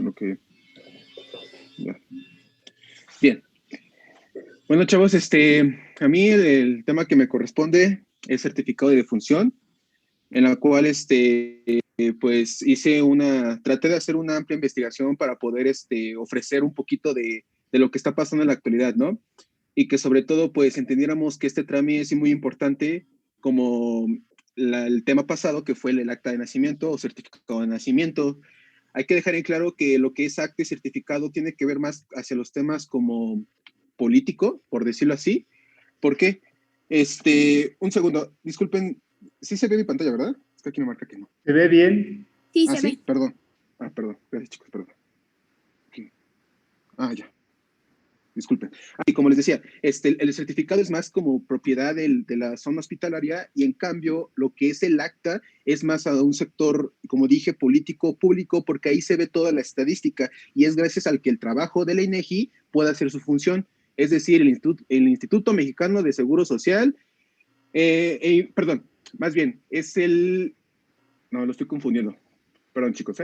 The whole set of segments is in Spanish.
Solo que... Ya. Bien. Bueno, chavos, a mí el tema que me corresponde es certificado de defunción, en la cual, pues traté de hacer una amplia investigación para poder, ofrecer un poquito de lo que está pasando en la actualidad, ¿no? Y que sobre todo, pues, entendiéramos que este trámite es muy importante, como el tema pasado, que fue el acta de nacimiento o certificado de nacimiento. Hay que dejar en claro que lo que es acta y certificado tiene que ver más hacia los temas como político, por decirlo así. ¿Por qué? Un segundo, disculpen, sí se ve mi pantalla, ¿verdad? Es que aquí me marca que no. ¿Se ve bien? Sí, Ah, se sí, ve. perdón. Perdón, gracias, chicos, perdón. Aquí. Ya. Disculpen. Y como les decía, el certificado es más como propiedad de la zona hospitalaria, y en cambio lo que es el acta es más a un sector, como dije, político, público, porque ahí se ve toda la estadística y es gracias al que el trabajo de la INEGI pueda hacer su función, es decir, el Instituto Mexicano de Seguro Social, perdón, más bien, no, lo estoy confundiendo, perdón chicos,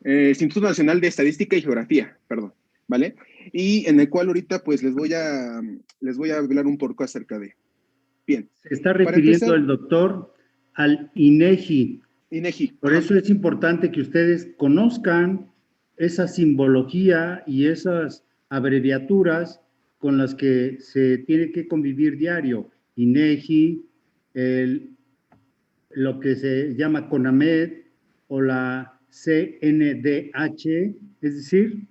Instituto Nacional de Estadística y Geografía, perdón, ¿vale? Y en el cual ahorita pues les voy a hablar un poco acerca de. Bien. Se está Para refiriendo empezar, el doctor al INEGI. INEGI. Por eso es importante que ustedes conozcan esa simbología y esas abreviaturas con las que se tiene que convivir diario. INEGI, lo que se llama CONAMED o la CNDH, es decir,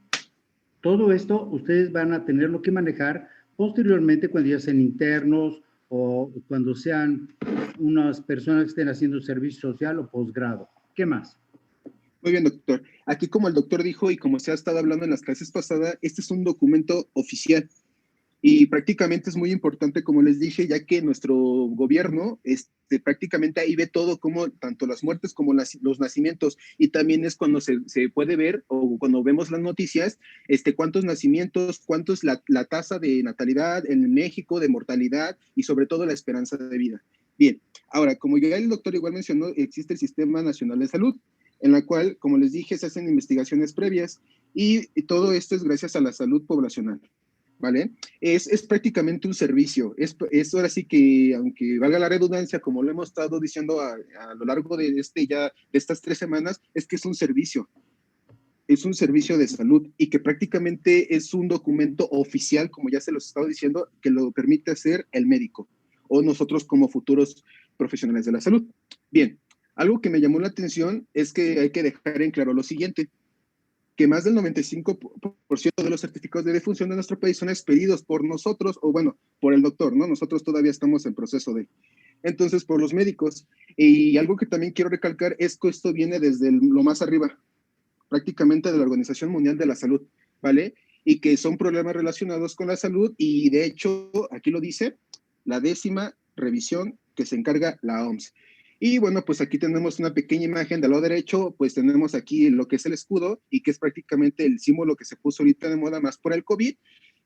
todo esto ustedes van a tenerlo que manejar posteriormente cuando ya sean internos o cuando sean unas personas que estén haciendo servicio social o posgrado. ¿Qué más? Muy bien, doctor. Aquí, como el doctor dijo y como se ha estado hablando en las clases pasadas, este es un documento oficial. Y prácticamente es muy importante, como les dije, ya que nuestro gobierno prácticamente ahí ve todo, como tanto las muertes como los nacimientos, y también es cuando se puede ver, o cuando vemos las noticias, cuántos nacimientos, cuánto es la tasa de natalidad en México, de mortalidad y sobre todo la esperanza de vida. Bien, ahora, como ya el doctor igual mencionó, existe el Sistema Nacional de Salud, en la cual, como les dije, se hacen investigaciones previas, y todo esto es gracias a la salud poblacional, ¿vale? Es prácticamente un servicio, es ahora sí que, aunque valga la redundancia, como lo hemos estado diciendo a lo largo de estas 3 semanas, es que es un servicio de salud, y que prácticamente es un documento oficial, como ya se los he estado diciendo, que lo permite hacer el médico o nosotros como futuros profesionales de la salud. Bien, algo que me llamó la atención es que hay que dejar en claro lo siguiente, que más del 95% de los certificados de defunción de nuestro país son expedidos por nosotros, o bueno, por el doctor, ¿no? Nosotros todavía estamos en proceso entonces, por los médicos. Y algo que también quiero recalcar es que esto viene desde lo más arriba, prácticamente de la Organización Mundial de la Salud, ¿vale? Y que son problemas relacionados con la salud, y de hecho, aquí lo dice, la 10ª revisión que se encarga la OMS. Y bueno, pues aquí tenemos una pequeña imagen del lado derecho, pues tenemos aquí lo que es el escudo, y que es prácticamente el símbolo que se puso ahorita de moda más por el COVID,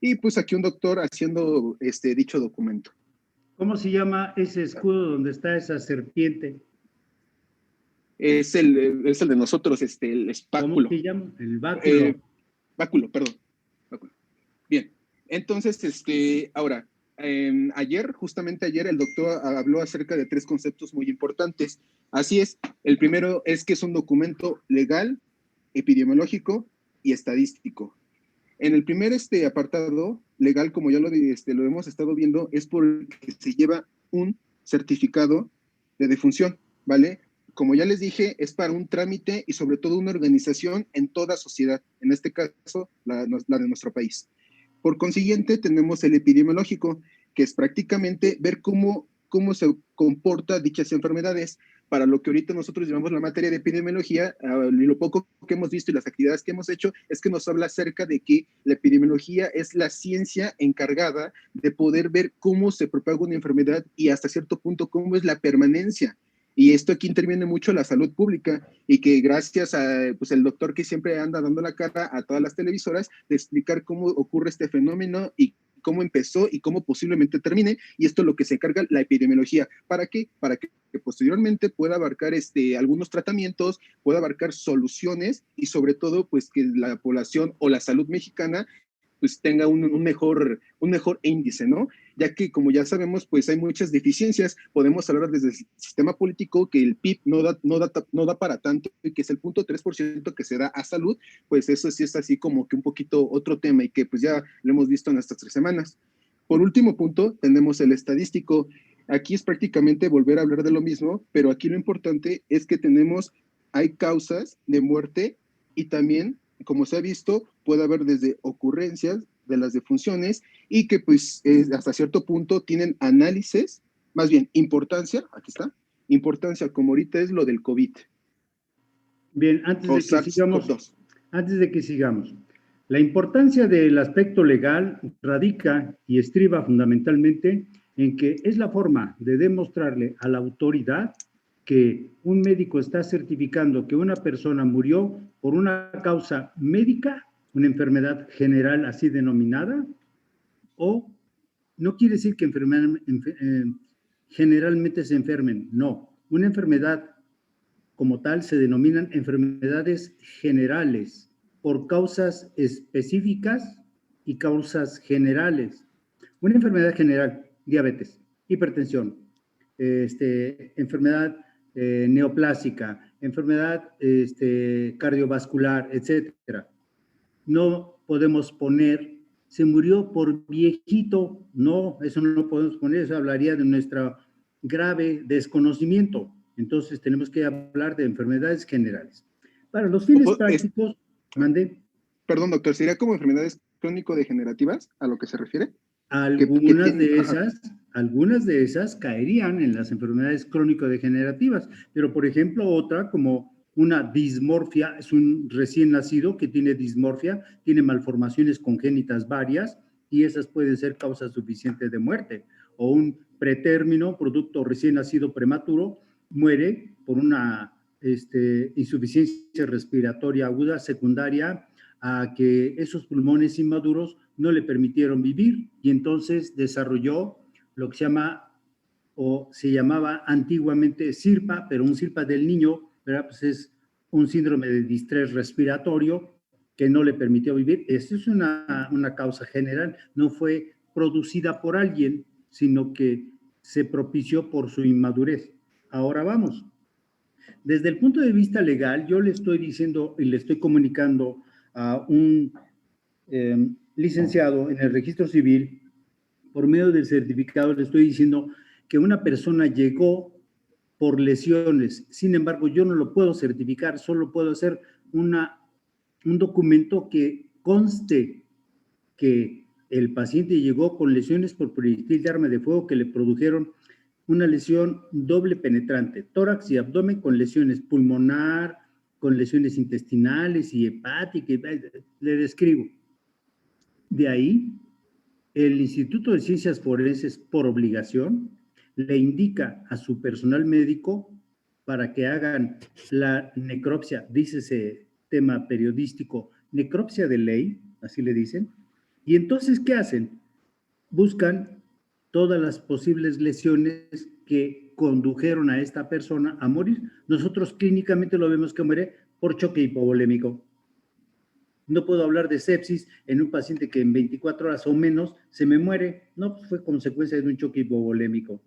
y pues aquí un doctor haciendo dicho documento. ¿Cómo se llama ese escudo donde está esa serpiente? Es el de nosotros, el espáculo. ¿Cómo se llama? El báculo. Báculo, perdón. Báculo. Bien, entonces, ahora, justamente ayer, el doctor habló acerca de 3 conceptos muy importantes. Así es, el primero es que es un documento legal, epidemiológico y estadístico. En el primer apartado legal, como ya lo hemos estado viendo, es porque se lleva un certificado de defunción, ¿vale? Como ya les dije, es para un trámite y sobre todo una organización en toda sociedad, en este caso la de nuestro país. Por consiguiente, tenemos el epidemiológico, que es prácticamente ver cómo se comporta dichas enfermedades, para lo que ahorita nosotros llamamos la materia de epidemiología. Y lo poco que hemos visto y las actividades que hemos hecho es que nos habla acerca de que la epidemiología es la ciencia encargada de poder ver cómo se propaga una enfermedad y hasta cierto punto cómo es la permanencia. Y esto aquí interviene mucho la salud pública, y que gracias a pues, el doctor que siempre anda dando la cara a todas las televisoras de explicar cómo ocurre este fenómeno y cómo empezó y cómo posiblemente termine, y esto es lo que se encarga la epidemiología. ¿Para qué? Para que posteriormente pueda abarcar algunos tratamientos, pueda abarcar soluciones y sobre todo pues que la población o la salud mexicana pues tenga un mejor índice, ¿no? Ya que, como ya sabemos, pues hay muchas deficiencias. Podemos hablar desde el sistema político que el PIB no da para tanto y que es el 0.3% que se da a salud, pues eso sí es así como que un poquito otro tema y que pues ya lo hemos visto en estas 3 semanas. Por último punto, tenemos el estadístico. Aquí es prácticamente volver a hablar de lo mismo, pero aquí lo importante es que hay causas de muerte y también, como se ha visto, puede haber desde ocurrencias de las defunciones y que pues hasta cierto punto tienen análisis, más bien importancia, aquí está, importancia como ahorita es lo del COVID. Bien, O SARS-CoV-2. antes de que sigamos, la importancia del aspecto legal radica y estriba fundamentalmente en que es la forma de demostrarle a la autoridad que un médico está certificando que una persona murió por una causa médica, una enfermedad general así denominada, o no quiere decir que generalmente se enfermen, no, una enfermedad como tal se denominan enfermedades generales por causas específicas y causas generales. Una enfermedad general, diabetes, hipertensión, enfermedad neoplásica, enfermedad cardiovascular, etcétera. No podemos poner, se murió por viejito, no, eso no podemos poner, eso hablaría de nuestro grave desconocimiento. Entonces tenemos que hablar de enfermedades generales. Para los fines prácticos, mande. Perdón, doctor, ¿sería como enfermedades crónico-degenerativas a lo que se refiere? Algunas de esas caerían en las enfermedades crónico-degenerativas, pero por ejemplo otra como una dismorfia, es un recién nacido que tiene dismorfia, tiene malformaciones congénitas varias y esas pueden ser causa suficiente de muerte. O un pretérmino, producto recién nacido prematuro, muere por una insuficiencia respiratoria aguda secundaria a que esos pulmones inmaduros no le permitieron vivir y entonces desarrolló lo que se llama o se llamaba antiguamente SIRPA, pero un SIRPA del niño, ¿verdad? Pues es un síndrome de distrés respiratorio que no le permitió vivir. Esto es una causa general, no fue producida por alguien, sino que se propició por su inmadurez. Ahora vamos. Desde el punto de vista legal, yo le estoy diciendo y le estoy comunicando a un licenciado en el registro civil, por medio del certificado, le estoy diciendo que una persona llegó por lesiones. Sin embargo, yo no lo puedo certificar, solo puedo hacer un documento que conste que el paciente llegó con lesiones por proyectil de arma de fuego que le produjeron una lesión doble penetrante, tórax y abdomen con lesiones pulmonar, con lesiones intestinales y hepáticas, le describo. De ahí, el Instituto de Ciencias Forenses, por obligación, le indica a su personal médico para que hagan la necropsia, dice ese tema periodístico, necropsia de ley, así le dicen, y entonces, ¿qué hacen? Buscan todas las posibles lesiones que condujeron a esta persona a morir. Nosotros clínicamente lo vemos que muere por choque hipovolémico. No puedo hablar de sepsis en un paciente que en 24 horas o menos se me muere. No, pues fue consecuencia de un choque hipovolémico.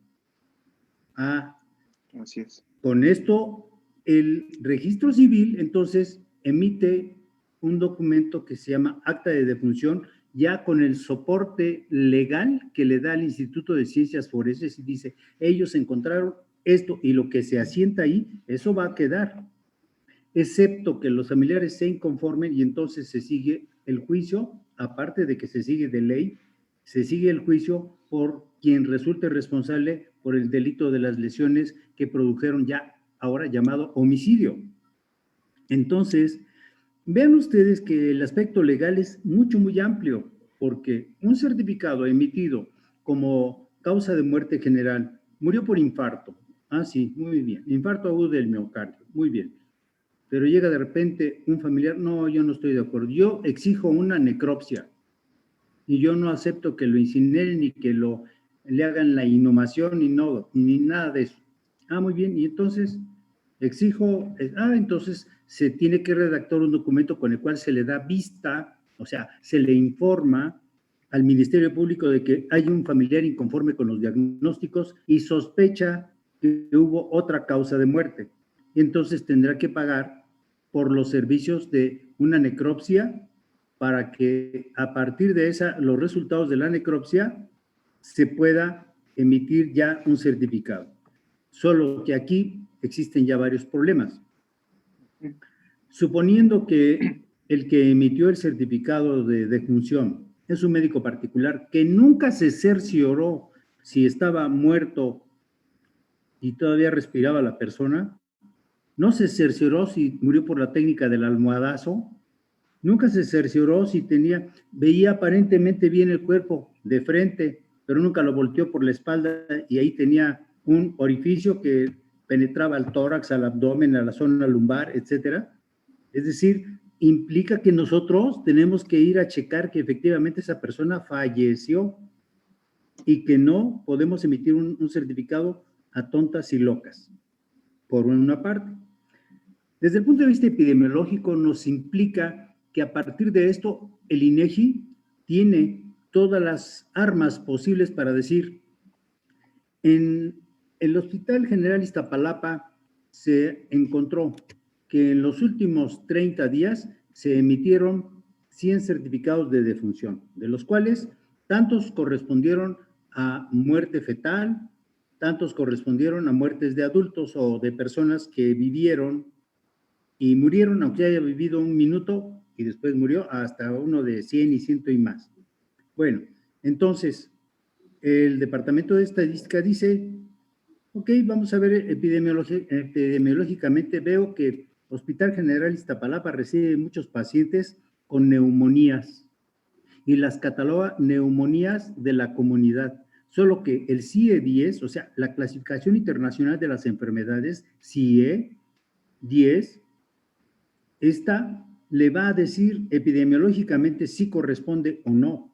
Así es. Con esto, el registro civil entonces emite un documento que se llama acta de defunción, ya con el soporte legal que le da el Instituto de Ciencias Forenses y dice, ellos encontraron esto y lo que se asienta ahí, eso va a quedar, excepto que los familiares se inconformen y entonces se sigue el juicio, aparte de que se sigue de ley, se sigue el juicio por quien resulte responsable por el delito de las lesiones que produjeron ya ahora llamado homicidio. Entonces, vean ustedes que el aspecto legal es muy amplio, porque un certificado emitido como causa de muerte general, murió por infarto. Sí, muy bien. Infarto agudo del miocardio, muy bien. Pero llega de repente un familiar, no, yo no estoy de acuerdo. Yo exijo una necropsia. y yo no acepto que lo incineren ni que le hagan la inhumación ni nada de eso. Ah, muy bien, y entonces exijo, entonces se tiene que redactar un documento con el cual se le da vista, o sea, se le informa al Ministerio Público de que hay un familiar inconforme con los diagnósticos y sospecha que hubo otra causa de muerte. Y entonces tendrá que pagar por los servicios de una necropsia para que a partir de los resultados de la necropsia se pueda emitir ya un certificado. Solo que aquí existen ya varios problemas. Suponiendo que el que emitió el certificado de defunción es un médico particular que nunca se cercioró si estaba muerto y todavía respiraba la persona, no se cercioró si murió por la técnica del almohadazo, nunca se cercioró si veía aparentemente bien el cuerpo de frente, pero nunca lo volteó por la espalda y ahí tenía un orificio que penetraba al tórax, al abdomen, a la zona lumbar, etcétera. Es decir, implica que nosotros tenemos que ir a checar que efectivamente esa persona falleció y que no podemos emitir un certificado a tontas y locas, por una parte. Desde el punto de vista epidemiológico nos implica que a partir de esto el INEGI tiene todas las armas posibles para decir, en el Hospital General Iztapalapa se encontró que en los últimos 30 días se emitieron 100 certificados de defunción, de los cuales tantos correspondieron a muerte fetal, tantos correspondieron a muertes de adultos o de personas que vivieron y murieron, aunque haya vivido un minuto y después murió, hasta uno de 100 y 100 y más. Bueno, entonces, el Departamento de Estadística dice, ok, vamos a ver epidemiológicamente, veo que Hospital General Iztapalapa recibe muchos pacientes con neumonías y las cataloga neumonías de la comunidad. Solo que el CIE-10, o sea, la Clasificación Internacional de las Enfermedades, CIE-10, esta le va a decir epidemiológicamente si corresponde o no.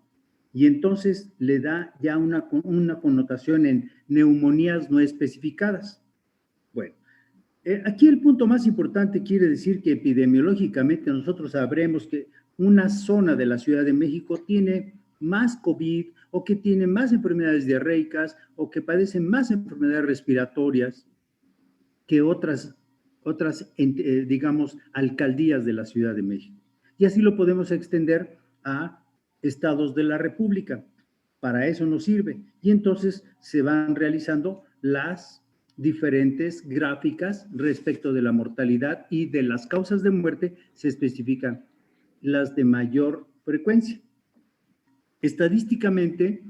Y entonces le da ya una connotación en neumonías no especificadas. Bueno, aquí el punto más importante quiere decir que epidemiológicamente nosotros sabremos que una zona de la Ciudad de México tiene más COVID o que tiene más enfermedades diarreicas o que padecen más enfermedades respiratorias que otras digamos, alcaldías de la Ciudad de México. Y así lo podemos extender a estados de la República. Para eso nos sirve. Y entonces se van realizando las diferentes gráficas respecto de la mortalidad y de las causas de muerte se especifican las de mayor frecuencia. Estadísticamente,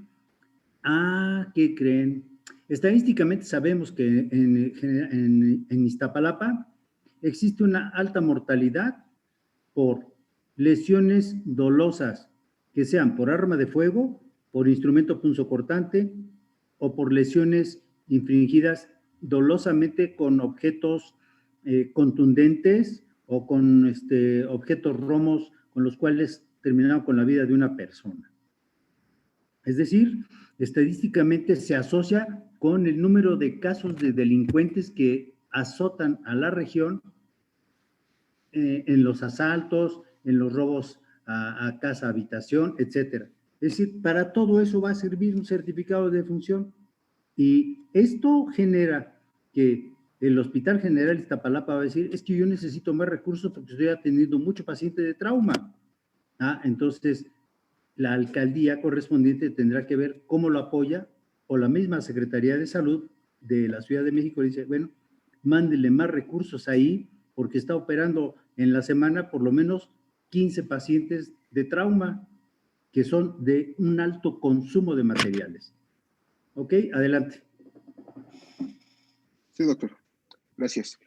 ¿qué creen? Estadísticamente sabemos que en Iztapalapa existe una alta mortalidad por lesiones dolosas, que sean por arma de fuego, por instrumento punzocortante o por lesiones infringidas dolosamente con objetos contundentes o con objetos romos con los cuales terminaron con la vida de una persona. Es decir, estadísticamente se asocia con el número de casos de delincuentes que azotan a la región en los asaltos, en los robos a casa, habitación, etcétera. Es decir, para todo eso va a servir un certificado de defunción. Y esto genera que el Hospital General Iztapalapa va a decir, es que yo necesito más recursos porque estoy atendiendo mucho paciente de trauma. Entonces, la alcaldía correspondiente tendrá que ver cómo lo apoya, o la misma Secretaría de Salud de la Ciudad de México dice, bueno, mándele más recursos ahí, porque está operando en la semana por lo menos 15 pacientes de trauma, que son de un alto consumo de materiales. Ok, adelante. Sí, doctor. Gracias.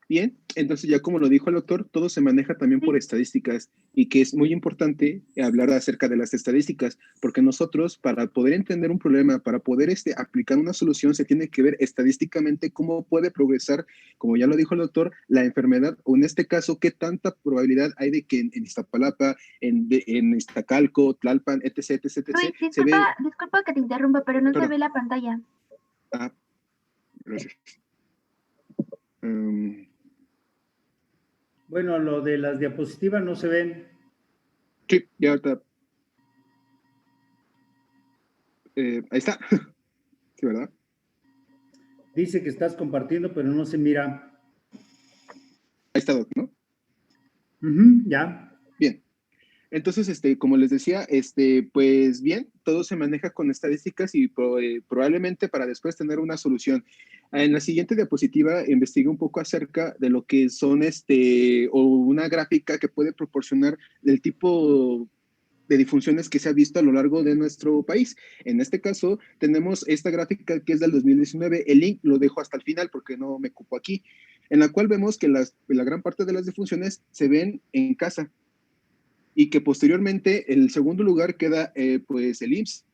Bien, entonces ya como lo dijo el doctor, todo se maneja también por estadísticas y que es muy importante hablar acerca de las estadísticas, porque nosotros para poder entender un problema, para poder aplicar una solución, se tiene que ver estadísticamente cómo puede progresar, como ya lo dijo el doctor, la enfermedad, o en este caso, qué tanta probabilidad hay de que en Iztapalapa, en Iztacalco, Tlalpan, etc., etc., Luis, etc., se ve... disculpa que te interrumpa, pero no se Perdón. ve la pantalla. Ah, gracias. Um, Bueno, lo de las diapositivas no se ven. sí, ya ahorita. Ahí está. Sí, ¿verdad? Dice que estás compartiendo, pero no se mira. Ahí está, doc, ¿no? Ya. Bien. Entonces, como les decía, pues bien, todo se maneja con estadísticas y probablemente para después tener una solución. En la siguiente diapositiva investigué un poco acerca de lo que son, o una gráfica que puede proporcionar el tipo de disfunciones que se ha visto a lo largo de nuestro país. En este caso, tenemos esta gráfica que es del 2019. El link lo dejo hasta el final porque no me ocupo aquí, en la cual vemos que la gran parte de las disfunciones se ven en casa y que posteriormente en el segundo lugar queda pues el IMSS.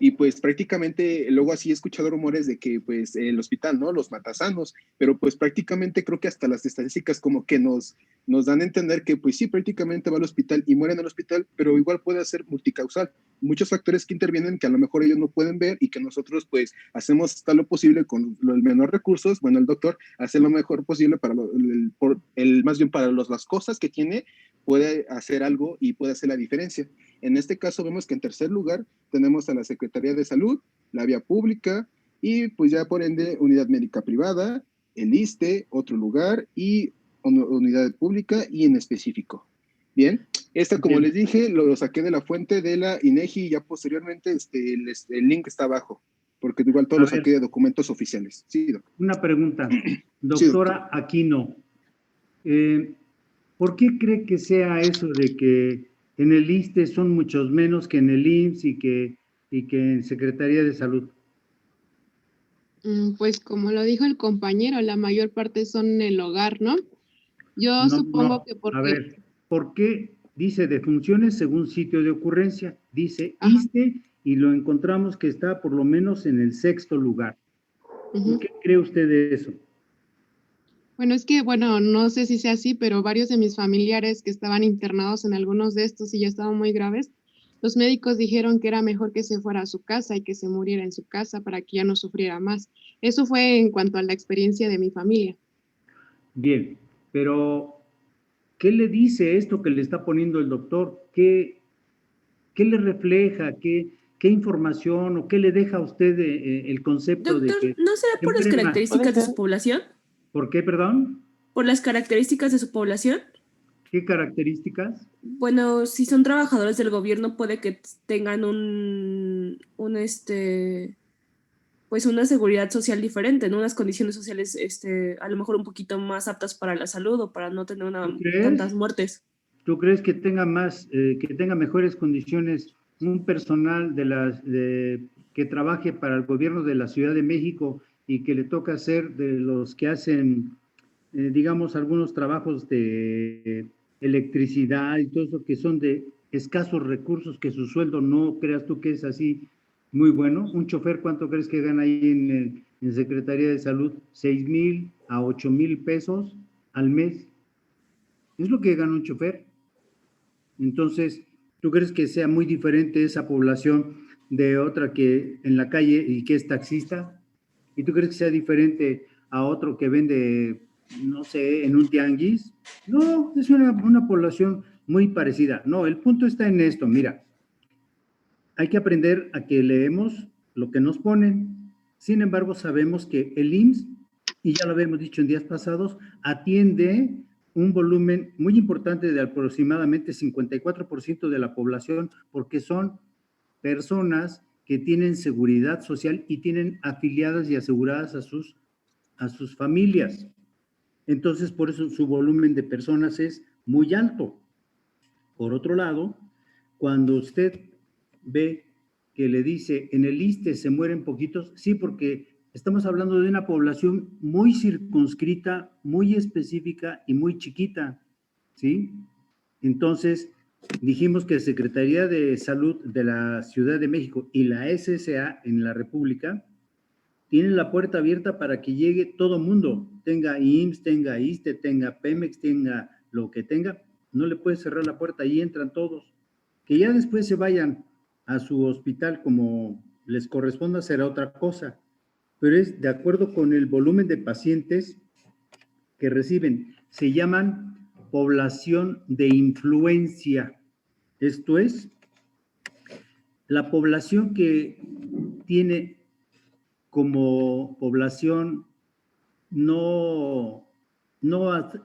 Y pues prácticamente luego así he escuchado rumores de que pues el hospital, ¿no? Los matasanos, pero pues prácticamente creo que hasta las estadísticas como que nos dan a entender que pues sí, prácticamente va al hospital y muere en el hospital, pero igual puede ser multicausal. Muchos factores que intervienen que a lo mejor ellos no pueden ver y que nosotros pues hacemos hasta lo posible con el menor recursos, bueno, el doctor hace lo mejor posible para más bien para las cosas que tiene, puede hacer algo y puede hacer la diferencia. En este caso vemos que en tercer lugar tenemos a la Secretaría de Salud, la vía pública y pues ya por ende unidad médica privada, el ISSSTE, otro lugar y unidad pública y en específico. Bien, esta como les dije lo saqué de la fuente de la INEGI y ya posteriormente el link está abajo, porque igual todo lo saqué de documentos oficiales. Sí, doctor. Una pregunta, Sí, doctora Aquino, ¿por qué cree que sea eso de que en el ISSSTE son muchos menos que en el IMSS y que en Secretaría de Salud? Pues como lo dijo el compañero, la mayor parte son en el hogar, ¿no? Yo No, supongo no. que A porque... ver, ¿por qué dice defunciones según sitio de ocurrencia? Dice Ajá. ISSSTE y lo encontramos que está por lo menos en el sexto lugar. ¿Por qué cree usted de eso? Bueno, es que, bueno, no sé si sea así, pero varios de mis familiares que estaban internados en algunos de estos y ya estaban muy graves, los médicos dijeron que era mejor que se fuera a su casa y que se muriera en su casa para que ya no sufriera más. Eso fue en cuanto a la experiencia de mi familia. Bien, pero ¿qué le dice esto que le está poniendo el doctor? ¿Qué le refleja? ¿Qué información o qué le deja a usted el concepto de Doctor, que ¿no será se por las mueren más? características de su población? ¿Por qué, perdón? ¿Por las características de su población? ¿Qué características? Bueno, si son trabajadores del gobierno, puede que tengan pues una seguridad social diferente, ¿no? Unas condiciones sociales, a lo mejor un poquito más aptas para la salud o para no tener ¿Tú crees? tantas muertes. ¿Tú crees que tenga que tenga mejores condiciones un personal que trabaje para el gobierno de la Ciudad de México y que le toca ser de los que hacen, digamos, algunos trabajos de electricidad y todo eso que son de escasos recursos, que su sueldo no creas tú que es así muy bueno? Un chofer, ¿cuánto crees que gana ahí en Secretaría de Salud? 6,000 a 8,000 pesos al mes. Es lo que gana un chofer. Entonces, ¿tú crees que sea muy diferente esa población de otra que en la calle y que es taxista? ¿Y tú crees que sea diferente a otro que vende, no sé, en un tianguis? No, es una población muy parecida. No, el punto está en esto. Mira, hay que aprender a que leemos lo que nos ponen. Sin embargo, sabemos que el IMSS, y ya lo habíamos dicho en días pasados, atiende un volumen muy importante de aproximadamente 54% de la población, porque son personas que tienen seguridad social y tienen afiliadas y aseguradas a sus familias. Entonces, por eso su volumen de personas es muy alto. Por otro lado, cuando usted ve que le dice en el ISSSTE se mueren poquitos, sí, porque Estamos hablando de una población muy circunscrita, muy específica y muy chiquita, ¿sí? Entonces, dijimos que Secretaría de Salud de la Ciudad de México y la SSA en la República tienen la puerta abierta para que llegue todo mundo, tenga IMSS, tenga ISSSTE, tenga Pemex, tenga lo que tenga, no le puedes cerrar la puerta, ahí entran todos. Que ya después se vayan a su hospital como les corresponda será otra cosa, pero es de acuerdo con el volumen de pacientes que reciben. Se llaman población de influencia. Esto es, la población que tiene como población no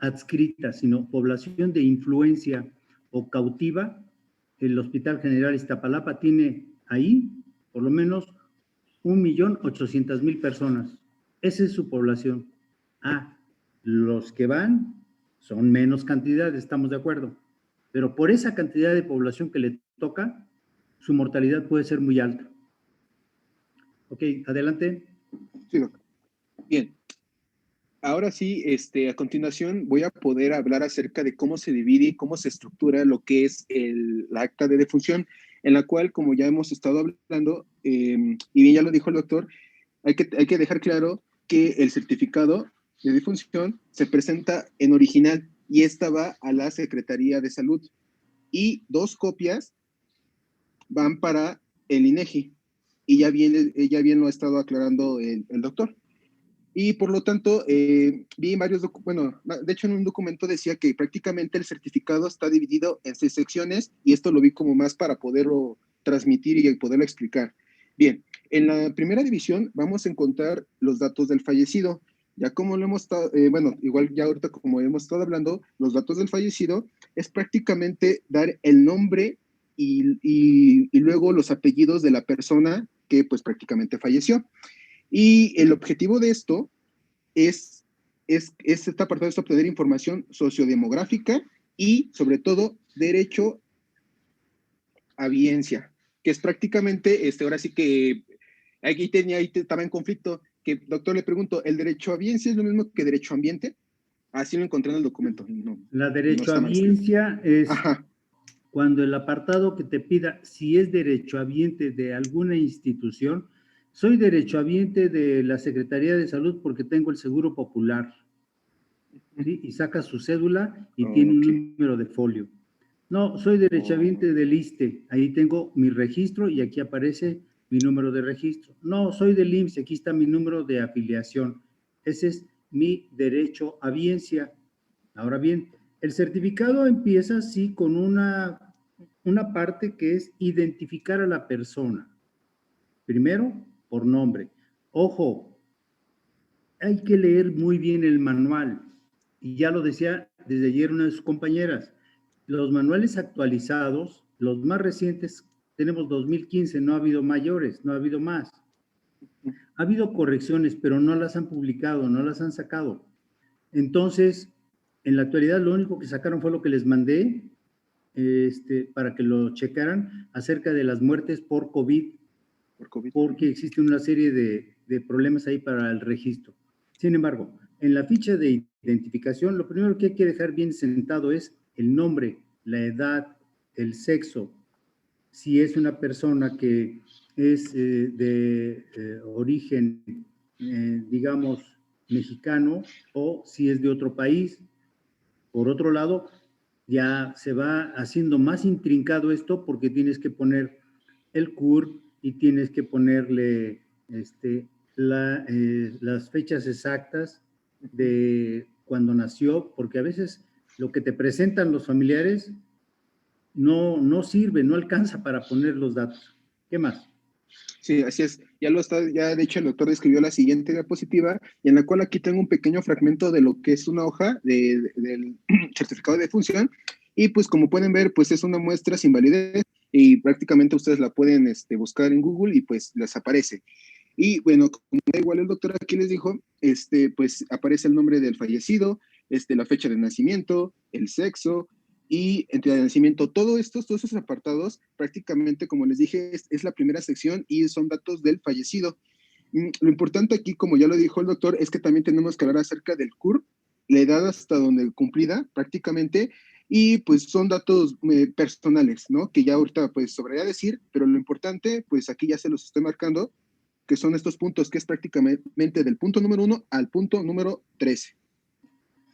adscrita, sino población de influencia o cautiva, el Hospital General Iztapalapa tiene ahí por lo menos 1.800.000 personas. Esa es su población. Los que van son menos cantidad, estamos de acuerdo. Pero por esa cantidad de población que le toca, su mortalidad puede ser muy alta. Ok, adelante. Sí, doctor. Bien. Ahora sí, a continuación voy a poder hablar acerca de cómo se divide y cómo se estructura lo que es la acta de defunción, en la cual, como ya hemos estado hablando, y bien ya lo dijo el doctor, hay que dejar claro que el certificado de defunción se presenta en original y esta va a la Secretaría de Salud y 2 copias van para el INEGI y ya bien lo ha estado aclarando el doctor. Y por lo tanto, vi varios, bueno, de hecho en un documento decía que prácticamente el certificado está dividido en 6 secciones y esto lo vi como más para poderlo transmitir y poderlo explicar. Bien, en la primera división vamos a encontrar los datos del fallecido. Ya como lo hemos estado, bueno, igual ya ahorita como hemos estado hablando, los datos del fallecido es prácticamente dar el nombre y luego los apellidos de la persona que pues prácticamente falleció. Y el objetivo de esto es esta parte de obtener información sociodemográfica y, sobre todo, derecho a biencia, que es prácticamente, ahora sí que ahí estaba en conflicto, que, doctor, le pregunto, ¿el derecho a biencia es lo mismo que derecho a ambiente? Así lo encontré en el documento. No, La no derecho a está mal escrito. biencia es Ajá. cuando el apartado que te pida si es derechohabiente de alguna institución, soy derechohabiente de la Secretaría de Salud porque tengo el Seguro Popular, ¿sí? Y saca su cédula y tiene un Ok. número de folio. No, soy derechohabiente del ISSSTE, ahí tengo mi registro y aquí aparece mi número de registro. No, soy del IMSS, aquí está mi número de afiliación. Ese es mi derecho a biencia. Ahora bien, el certificado empieza sí con una parte que es identificar a la persona. Primero, por nombre. Ojo, hay que leer muy bien el manual. Y ya lo decía desde ayer una de sus compañeras. Los manuales actualizados, los más recientes, tenemos 2015, no ha habido mayores, no ha habido más. Ha habido correcciones, pero no las han publicado, no las han sacado. Entonces, en la actualidad lo único que sacaron fue lo que les mandé, para que lo checaran acerca de las muertes por COVID, porque existe una serie de problemas ahí para el registro. Sin embargo, en la ficha de identificación, lo primero que hay que dejar bien sentado es el nombre, la edad, el sexo, si es una persona que es de origen, digamos, mexicano, o si es de otro país. Por otro lado, ya se va haciendo más intrincado esto porque tienes que poner el CURP y tienes que ponerle las fechas exactas de cuando nació, porque a veces lo que te presentan los familiares no sirve, no alcanza para poner los datos. ¿Qué más? Sí, así es. Ya de hecho el doctor describió la siguiente diapositiva, y en la cual aquí tengo un pequeño fragmento de lo que es una hoja del certificado de defunción, y pues como pueden ver, pues es una muestra sin validez, y prácticamente ustedes la pueden buscar en Google y pues les aparece. Y bueno, como da igual el doctor aquí les dijo, pues aparece el nombre del fallecido, la fecha de nacimiento, el sexo y entidad de nacimiento. Todos esos apartados, prácticamente, como les dije, es la primera sección y son datos del fallecido. Lo importante aquí, como ya lo dijo el doctor, es que también tenemos que hablar acerca del CURP, la edad hasta donde cumplida prácticamente, y pues son datos personales, ¿no? Que ya ahorita pues sobraría decir, pero lo importante, pues aquí ya se los estoy marcando, que son estos puntos, que es prácticamente del punto número 1 al punto número 13.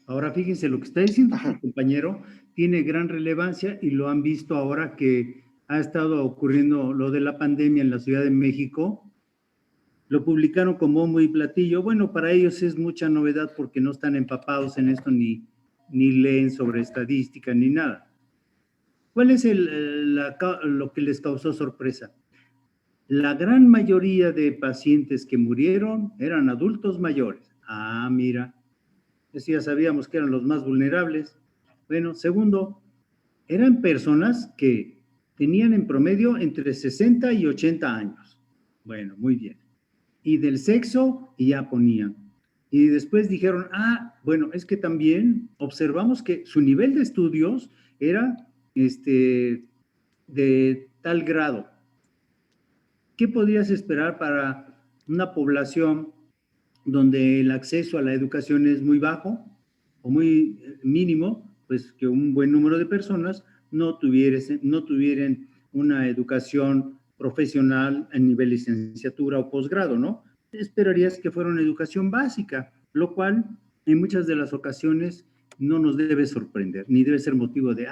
Ahora fíjense, lo que está diciendo su Ajá. compañero tiene gran relevancia y lo han visto ahora que ha estado ocurriendo lo de la pandemia en la Ciudad de México. Lo publicaron como bombo y platillo. Bueno, para ellos es mucha novedad porque no están empapados en esto ni leen sobre estadística ni nada. ¿Cuál es lo que les causó sorpresa? La gran mayoría de pacientes que murieron eran adultos mayores. Ah, mira, eso ya sabíamos que eran los más vulnerables. Bueno, segundo, eran personas que tenían en promedio entre 60 y 80 años. Bueno, muy bien. Y del sexo, y ya ponían. Y después dijeron, bueno, es que también observamos que su nivel de estudios era de tal grado. ¿Qué podrías esperar para una población donde el acceso a la educación es muy bajo o muy mínimo? Pues que un buen número de personas no tuvieran una educación profesional a nivel licenciatura o posgrado, ¿no? Esperarías que fuera una educación básica, lo cual en muchas de las ocasiones no nos debe sorprender, ni debe ser motivo de,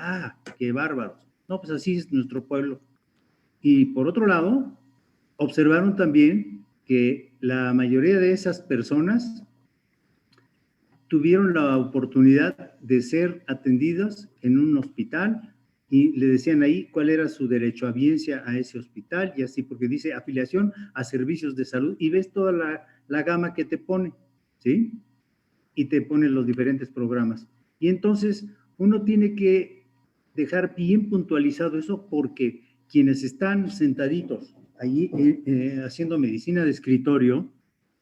qué bárbaros. No, pues así es nuestro pueblo. Y por otro lado, observaron también que la mayoría de esas personas tuvieron la oportunidad de ser atendidas en un hospital y le decían ahí cuál era su derechohabiencia a ese hospital y así, porque dice afiliación a servicios de salud y ves toda la gama que te pone, ¿sí? Y te pone los diferentes programas. Y entonces uno tiene que dejar bien puntualizado eso porque quienes están sentaditos allí haciendo medicina de escritorio,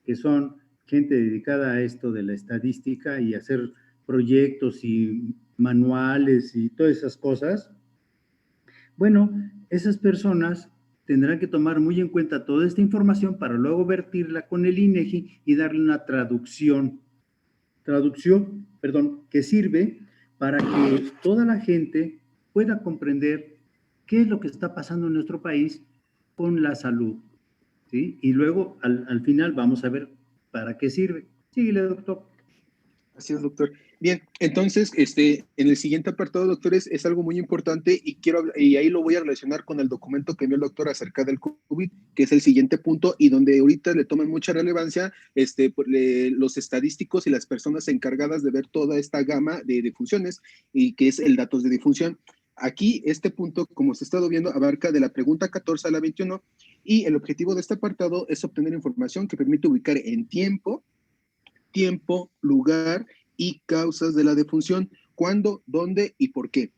que son gente dedicada a esto de la estadística y hacer proyectos y manuales y todas esas cosas, bueno, esas personas tendrán que tomar muy en cuenta toda esta información para luego vertirla con el INEGI y darle una traducción, que sirve para que toda la gente pueda comprender qué es lo que está pasando en nuestro país con la salud, ¿sí? Y luego, al final, vamos a ver para qué sirve. Síguele, doctor. Así es, doctor. Bien, entonces, en el siguiente apartado, doctores, es algo muy importante y ahí lo voy a relacionar con el documento que envió el doctor acerca del COVID, que es el siguiente punto y donde ahorita le toman mucha relevancia los estadísticos y las personas encargadas de ver toda esta gama de funciones y que es el datos de difunción. Aquí, este punto, como se ha estado viendo, abarca de la pregunta 14 a la 21 y el objetivo de este apartado es obtener información que permite ubicar en tiempo, lugar y causas de la defunción, cuándo, dónde y por qué,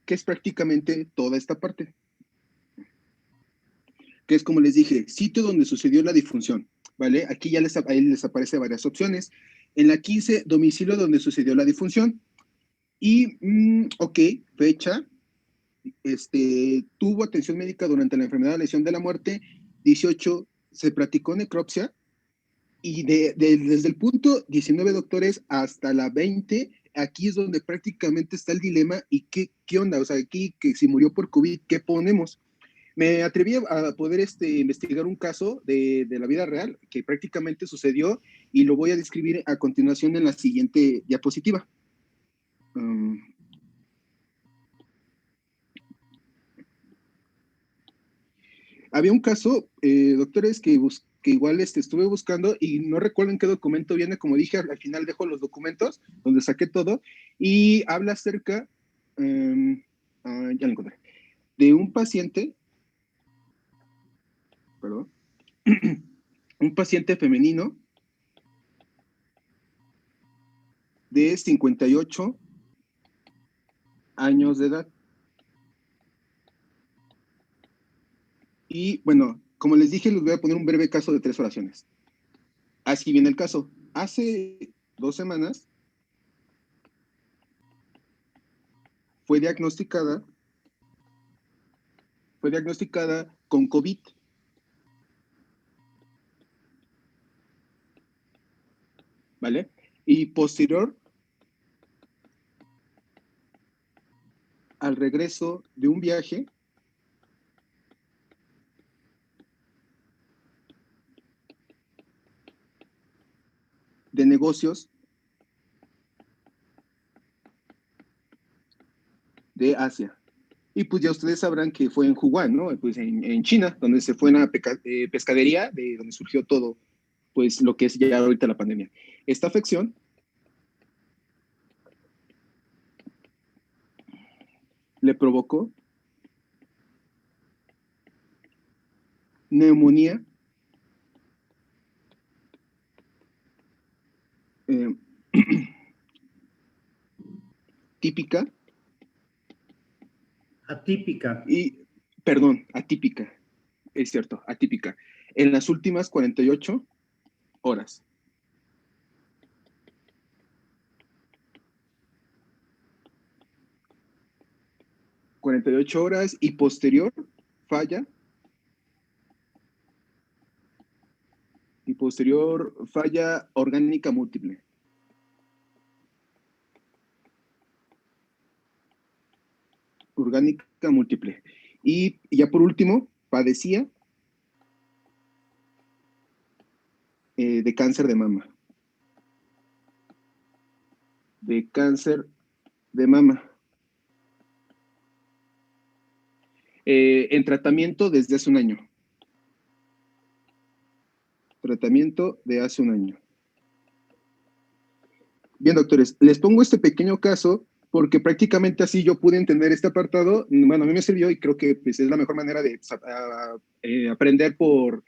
que es prácticamente toda esta parte, que es como les dije, sitio donde sucedió la difunción, ¿vale? Aquí ya ahí les aparece varias opciones. En la 15, domicilio donde sucedió la difunción. Y, ok, fecha, tuvo atención médica durante la enfermedad, lesión de la muerte. 18, se practicó necropsia. Y desde el punto 19, doctores, hasta la 20, aquí es donde prácticamente está el dilema y qué onda, o sea, aquí que si murió por COVID, ¿qué ponemos? Me atreví a poder investigar un caso de la vida real que prácticamente sucedió y lo voy a describir a continuación en la siguiente diapositiva. Había un caso, doctores, que igual estuve buscando y no recuerdo en qué documento viene, como dije, al final dejo los documentos donde saqué todo y habla acerca, ya lo encontré, de un paciente, perdón, un paciente femenino de 58 años de edad. Y bueno, como les dije, les voy a poner un breve caso de 3 oraciones. Así viene el caso. Hace 2 semanas fue diagnosticada con COVID. ¿vale? Y posterior al regreso de un viaje de negocios de Asia. Y pues ya ustedes sabrán que fue en Wuhan, ¿no? Pues en China, donde se fue una pescadería, de donde surgió todo, pues lo que es ya ahorita la pandemia. Esta afección le provocó neumonía eh, típica Atípica. y, perdón, atípica, es cierto, atípica, en las últimas 48 horas. 48 horas y posterior falla orgánica múltiple. Orgánica múltiple. Y ya por último, padecía de cáncer de mama. De cáncer de mama. En tratamiento desde hace un año. Tratamiento de hace un año. Bien, doctores, les pongo este pequeño caso porque prácticamente así yo pude entender este apartado. Bueno, a mí me sirvió y creo que pues, es la mejor manera de aprender por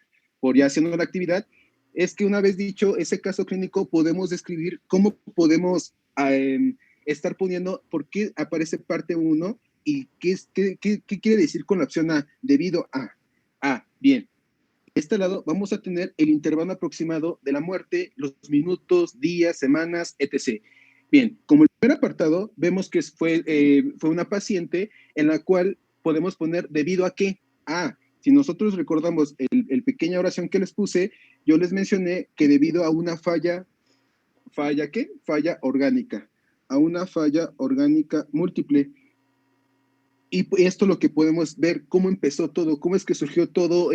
ya haciendo la actividad. Es que una vez dicho ese caso clínico, podemos describir cómo podemos estar poniendo por qué aparece parte 1 y qué quiere decir con la opción A, debido a. Bien. Este lado vamos a tener el intervalo aproximado de la muerte, los minutos, días, semanas, etc. Bien, como el primer apartado, vemos que fue una paciente en la cual podemos poner debido a qué. Si nosotros recordamos el pequeña oración que les puse, yo les mencioné que debido a una falla ¿qué? Falla orgánica, a una falla orgánica múltiple. Y esto es lo que podemos ver, cómo empezó todo, cómo es que surgió todo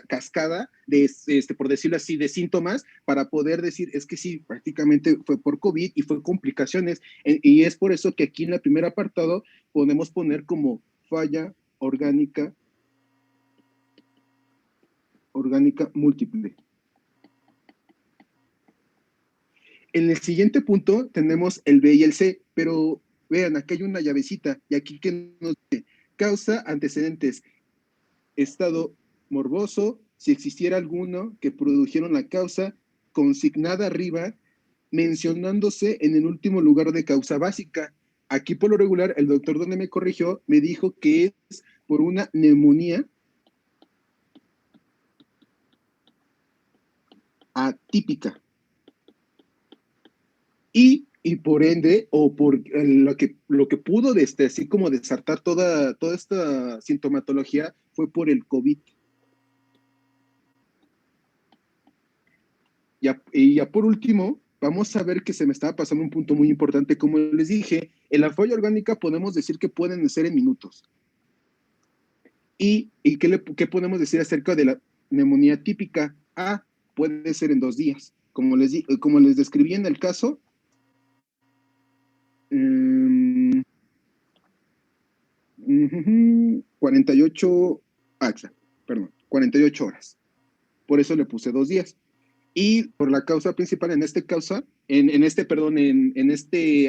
cascada de, por decirlo así, de síntomas, para poder decir, es que sí, prácticamente fue por COVID y fue complicaciones. Y es por eso que aquí en el primer apartado podemos poner como falla orgánica múltiple. En el siguiente punto tenemos el B y el C, pero vean, aquí hay una llavecita, y aquí que nos dice, causa, antecedentes, estado morboso, si existiera alguno que produjeron la causa, consignada arriba, mencionándose en el último lugar de causa básica. Aquí por lo regular, el doctor donde me corrigió me dijo que es por una neumonía atípica. Y por ende, o por lo que pudo así como desartar toda esta sintomatología, fue por el COVID. Y ya por último, vamos a ver que se me estaba pasando un punto muy importante. Como les dije, en la falla orgánica podemos decir que pueden ser en minutos. ¿Y qué podemos decir acerca de la neumonía típica? Puede ser en 2 días. Como les describí en el caso, 48 horas. Por eso le puse 2 días. Y por la causa principal, en este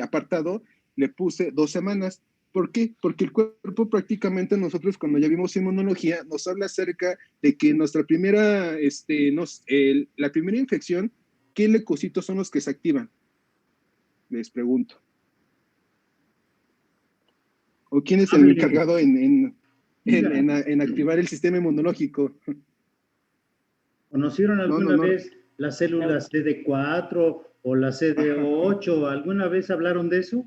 apartado, le puse 2 semanas. ¿Por qué? Porque el cuerpo prácticamente nosotros cuando ya vimos inmunología nos habla acerca de que nuestra primera, la primera infección, ¿qué leucocitos son los que se activan? Les pregunto. ¿O quién es el encargado en activar el sistema inmunológico? ¿Conocieron alguna vez las células CD4 o la CD8? ¿Alguna vez hablaron de eso?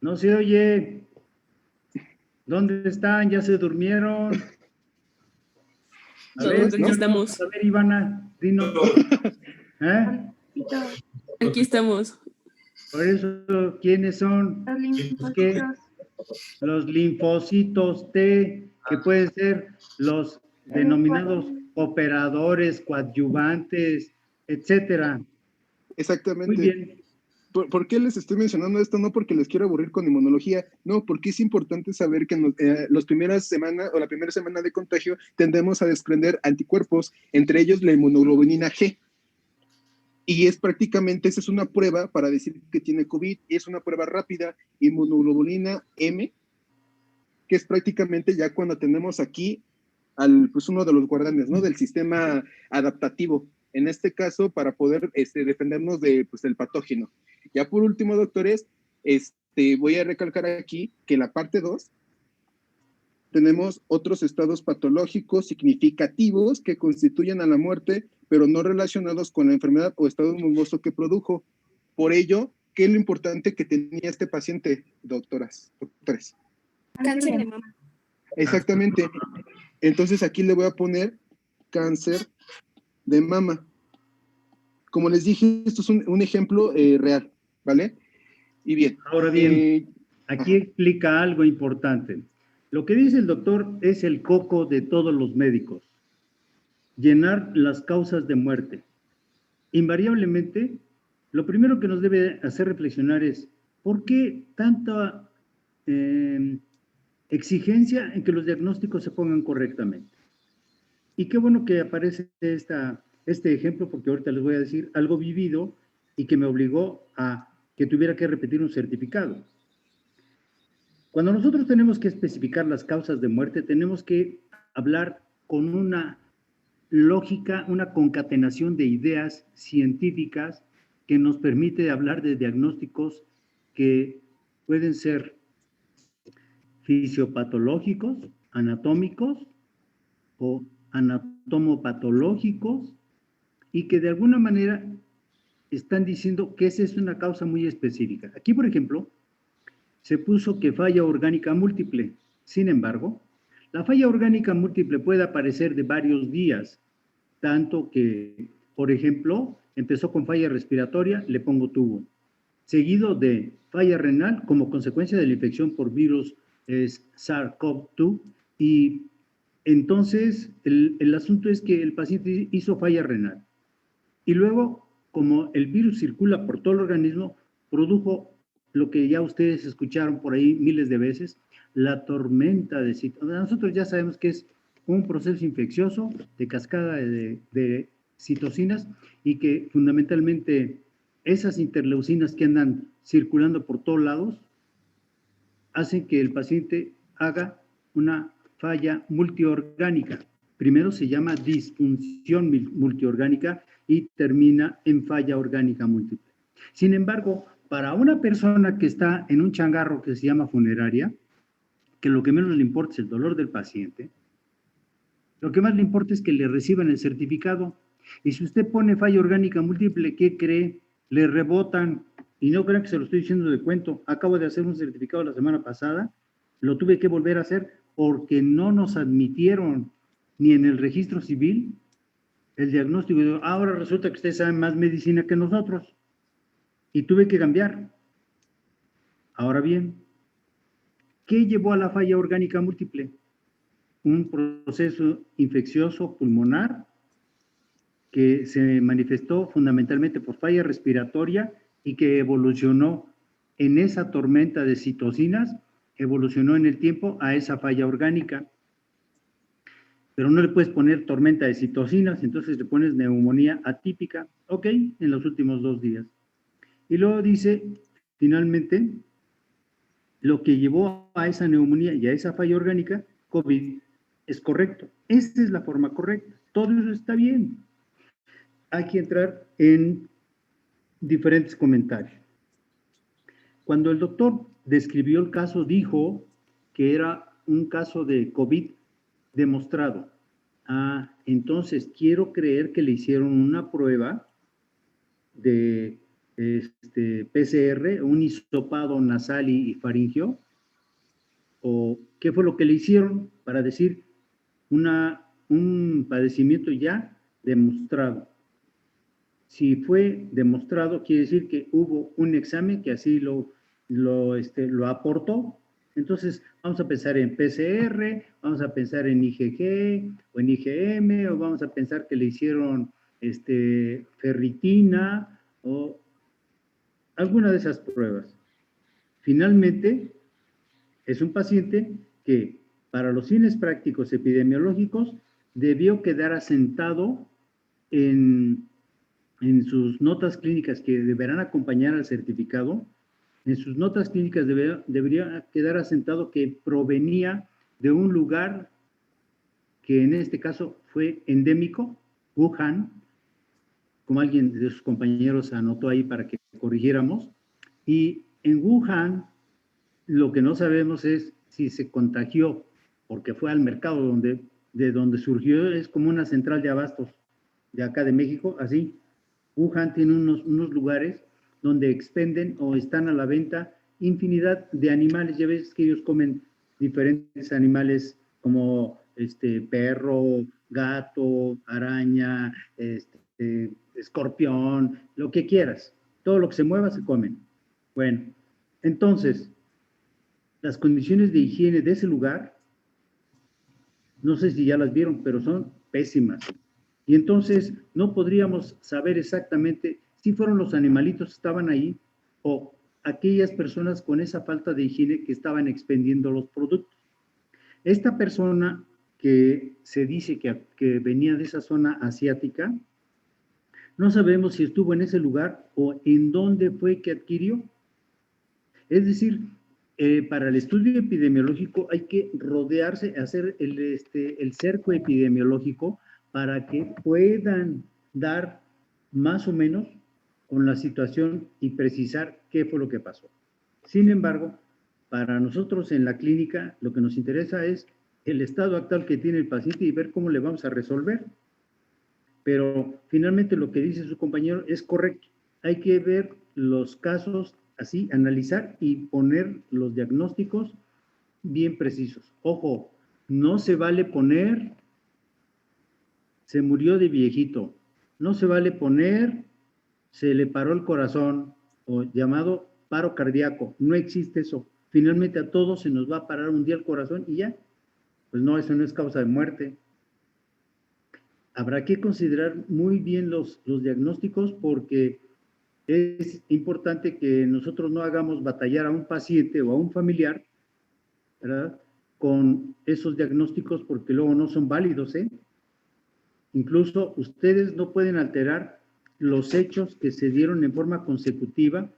No se oye. ¿Dónde están? ¿Ya se durmieron? A ver, Aquí estamos. A ver, Ivana, dinos. ¿Eh? Aquí estamos. Por eso, ¿quiénes son? Los Los que linfocitos. los linfocitos T, que pueden ser los denominados operadores, coadyuvantes, etcétera. Muy Exactamente. bien. ¿Por qué les estoy mencionando esto? No porque les quiero aburrir con inmunología, no, porque es importante saber que las primeras semanas o la primera semana de contagio tendemos a desprender anticuerpos, entre ellos la inmunoglobulina G. Y es prácticamente, esa es una prueba para decir que tiene COVID, y es una prueba rápida, inmunoglobulina M, que es prácticamente ya cuando tenemos aquí pues uno de los guardianes, ¿no? Del sistema adaptativo, en este caso, para poder defendernos pues, del patógeno. Ya por último, doctores, voy a recalcar aquí que en la parte 2 tenemos otros estados patológicos significativos que constituyen a la muerte, pero no relacionados con la enfermedad o estado inmunoso que produjo. Por ello, ¿qué es lo importante que tenía este paciente, doctores? Cáncer de mama. Exactamente. Entonces aquí le voy a poner cáncer de mama. Como les dije, esto es un ejemplo real, ¿vale? Y bien. Ahora bien, aquí explica algo importante. Lo que dice el doctor es el coco de todos los médicos. Llenar las causas de muerte. Invariablemente, lo primero que nos debe hacer reflexionar es ¿por qué tanta exigencia en que los diagnósticos se pongan correctamente? Y qué bueno que aparece este ejemplo, porque ahorita les voy a decir algo vivido y que me obligó a que tuviera que repetir un certificado. Cuando nosotros tenemos que especificar las causas de muerte, tenemos que hablar con una lógica, una concatenación de ideas científicas que nos permite hablar de diagnósticos que pueden ser fisiopatológicos, anatómicos o anatomopatológicos y que de alguna manera están diciendo que esa es una causa muy específica. Aquí, por ejemplo, se puso que falla orgánica múltiple. Sin embargo, la falla orgánica múltiple puede aparecer de varios días, tanto que, por ejemplo, empezó con falla respiratoria, le pongo tubo, seguido de falla renal como consecuencia de la infección por virus SARS-CoV-2 y entonces el asunto es que el paciente hizo falla renal y luego, como el virus circula por todo el organismo, produjo lo que ya ustedes escucharon por ahí miles de veces, la tormenta de citocinas. Nosotros ya sabemos que es un proceso infeccioso de cascada de citocinas y que fundamentalmente esas interleucinas que andan circulando por todos lados hacen que el paciente haga una falla multiorgánica. Primero se llama disfunción multiorgánica y termina en falla orgánica múltiple. Sin embargo, para una persona que está en un changarro que se llama funeraria, que lo que menos le importa es el dolor del paciente, lo que más le importa es que le reciban el certificado. Y si usted pone falla orgánica múltiple, ¿qué cree? Le rebotan. Y no crean que se lo estoy diciendo de cuento. Acabo de hacer un certificado la semana pasada. Lo tuve que volver a hacer porque no nos admitieron ni en el registro civil el diagnóstico. Ahora resulta que ustedes saben más medicina que nosotros. Y tuve que cambiar. Ahora bien, ¿qué llevó a la falla orgánica múltiple? Un proceso infeccioso pulmonar que se manifestó fundamentalmente por falla respiratoria y que evolucionó en esa tormenta de citocinas, evolucionó en el tiempo a esa falla orgánica. Pero no le puedes poner tormenta de citocinas, entonces le pones neumonía atípica, ok, en los últimos 2 días. Y luego dice, finalmente, lo que llevó a esa neumonía y a esa falla orgánica, COVID, es correcto. Esta es la forma correcta. Todo eso está bien. Hay que entrar en diferentes comentarios. Cuando el doctor describió el caso, dijo que era un caso de COVID demostrado. Entonces quiero creer que le hicieron una prueba de PCR, un hisopado nasal y faringio, o qué fue lo que le hicieron para decir una un padecimiento ya demostrado. Si fue demostrado, quiere decir que hubo un examen que así lo aportó. Entonces, vamos a pensar en PCR, vamos a pensar en IgG o en IgM, o vamos a pensar que le hicieron ferritina o alguna de esas pruebas. Finalmente, es un paciente que, para los fines prácticos epidemiológicos, debió quedar asentado en sus notas clínicas que deberán acompañar al certificado. En sus notas clínicas debería quedar asentado que provenía de un lugar que en este caso fue endémico, Wuhan, como alguien de sus compañeros anotó ahí para que corrigiéramos. Y en Wuhan, lo que no sabemos es si se contagió, porque fue al mercado de donde surgió, es como una central de abastos de acá de México, así. Wuhan tiene unos lugares donde expenden o están a la venta infinidad de animales. Ya ves que ellos comen diferentes animales como perro, gato, araña, escorpión, lo que quieras. Todo lo que se mueva se comen. Bueno, entonces, las condiciones de higiene de ese lugar, no sé si ya las vieron, pero son pésimas. Y entonces no podríamos saber exactamente si fueron los animalitos que estaban ahí o aquellas personas con esa falta de higiene que estaban expendiendo los productos. Esta persona que se dice que venía de esa zona asiática, no sabemos si estuvo en ese lugar o en dónde fue que adquirió. Es decir, para el estudio epidemiológico hay que rodearse, hacer el cerco epidemiológico para que puedan dar más o menos con la situación y precisar qué fue lo que pasó. Sin embargo, para nosotros en la clínica lo que nos interesa es el estado actual que tiene el paciente y ver cómo le vamos a resolver. Pero finalmente lo que dice su compañero es correcto. Hay que ver los casos así, analizar y poner los diagnósticos bien precisos. Ojo, no se vale poner se murió de viejito. No se vale poner se le paró el corazón o llamado paro cardíaco. No existe eso. Finalmente a todos se nos va a parar un día el corazón y ya. Pues no, eso no es causa de muerte. Habrá que considerar muy bien los diagnósticos porque es importante que nosotros no hagamos batallar a un paciente o a un familiar, ¿verdad?, con esos diagnósticos porque luego no son válidos, ¿eh? Incluso ustedes no pueden alterar los hechos que se dieron en forma consecutiva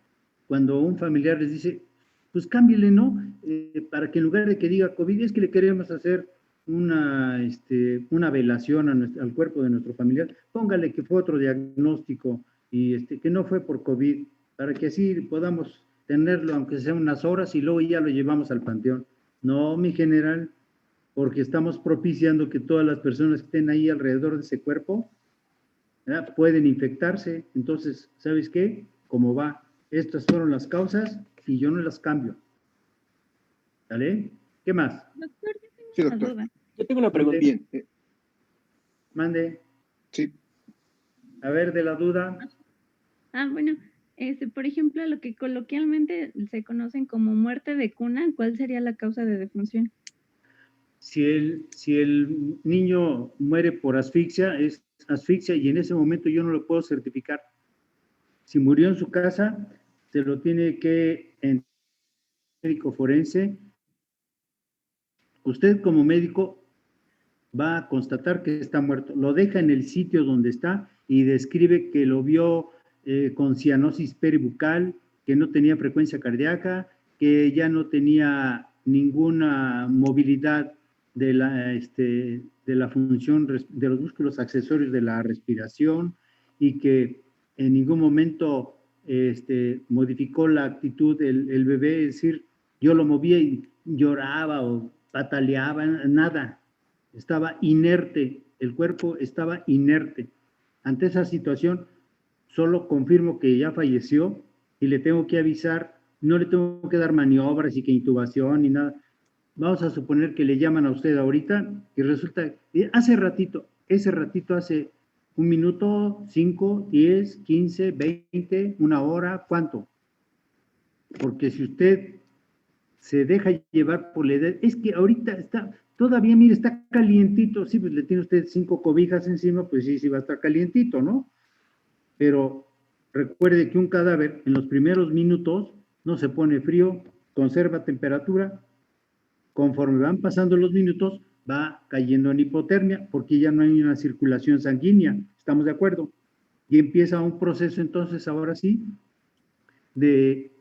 cuando un familiar les dice, pues cámbiale, ¿no? Para que en lugar de que diga COVID, es que le queremos hacer una velación al cuerpo de nuestro familiar, póngale que fue otro diagnóstico y que no fue por COVID, para que así podamos tenerlo, aunque sea unas horas, y luego ya lo llevamos al panteón. No, mi general, porque estamos propiciando que todas las personas que estén ahí alrededor de ese cuerpo, ¿verdad?, pueden infectarse. Entonces, ¿sabes qué? ¿Cómo va? Estas fueron las causas y yo no las cambio. ¿Vale? ¿Qué más? Doctor, yo tengo Sí, una doctor. duda. Yo tengo una pregunta. Bien. Mande. Sí. A ver, de la duda. Bueno, por ejemplo, lo que coloquialmente se conocen como muerte de cuna, ¿cuál sería la causa de defunción? Si el niño muere por asfixia, es asfixia y en ese momento yo no lo puedo certificar. Si murió en su casa, se lo tiene que en médico forense. Usted como médico va a constatar que está muerto. Lo deja en el sitio donde está y describe que lo vio con cianosis peribucal, que no tenía frecuencia cardíaca, que ya no tenía ninguna movilidad de la función de los músculos accesorios de la respiración y que en ningún momento modificó la actitud del bebé, es decir, yo lo movía y lloraba o pataleaba, nada, estaba inerte, el cuerpo estaba inerte. Ante esa situación, solo confirmo que ya falleció y le tengo que avisar, no le tengo que dar maniobras y que intubación ni nada. vamos a suponer que le llaman a usted ahorita y resulta, ese ratito hace 1 minuto, 5, 10, 15, 20, 1 hora, ¿cuánto? Porque si usted se deja llevar por la edad, es que ahorita está, todavía, mire, está calientito, sí, pues le tiene usted 5 cobijas encima, pues sí, sí va a estar calientito, ¿no? Pero recuerde que un cadáver en los primeros minutos no se pone frío, conserva temperatura, conforme van pasando los minutos, va cayendo en hipotermia, porque ya no hay una circulación sanguínea, ¿estamos de acuerdo? Y empieza un proceso entonces, ahora sí, de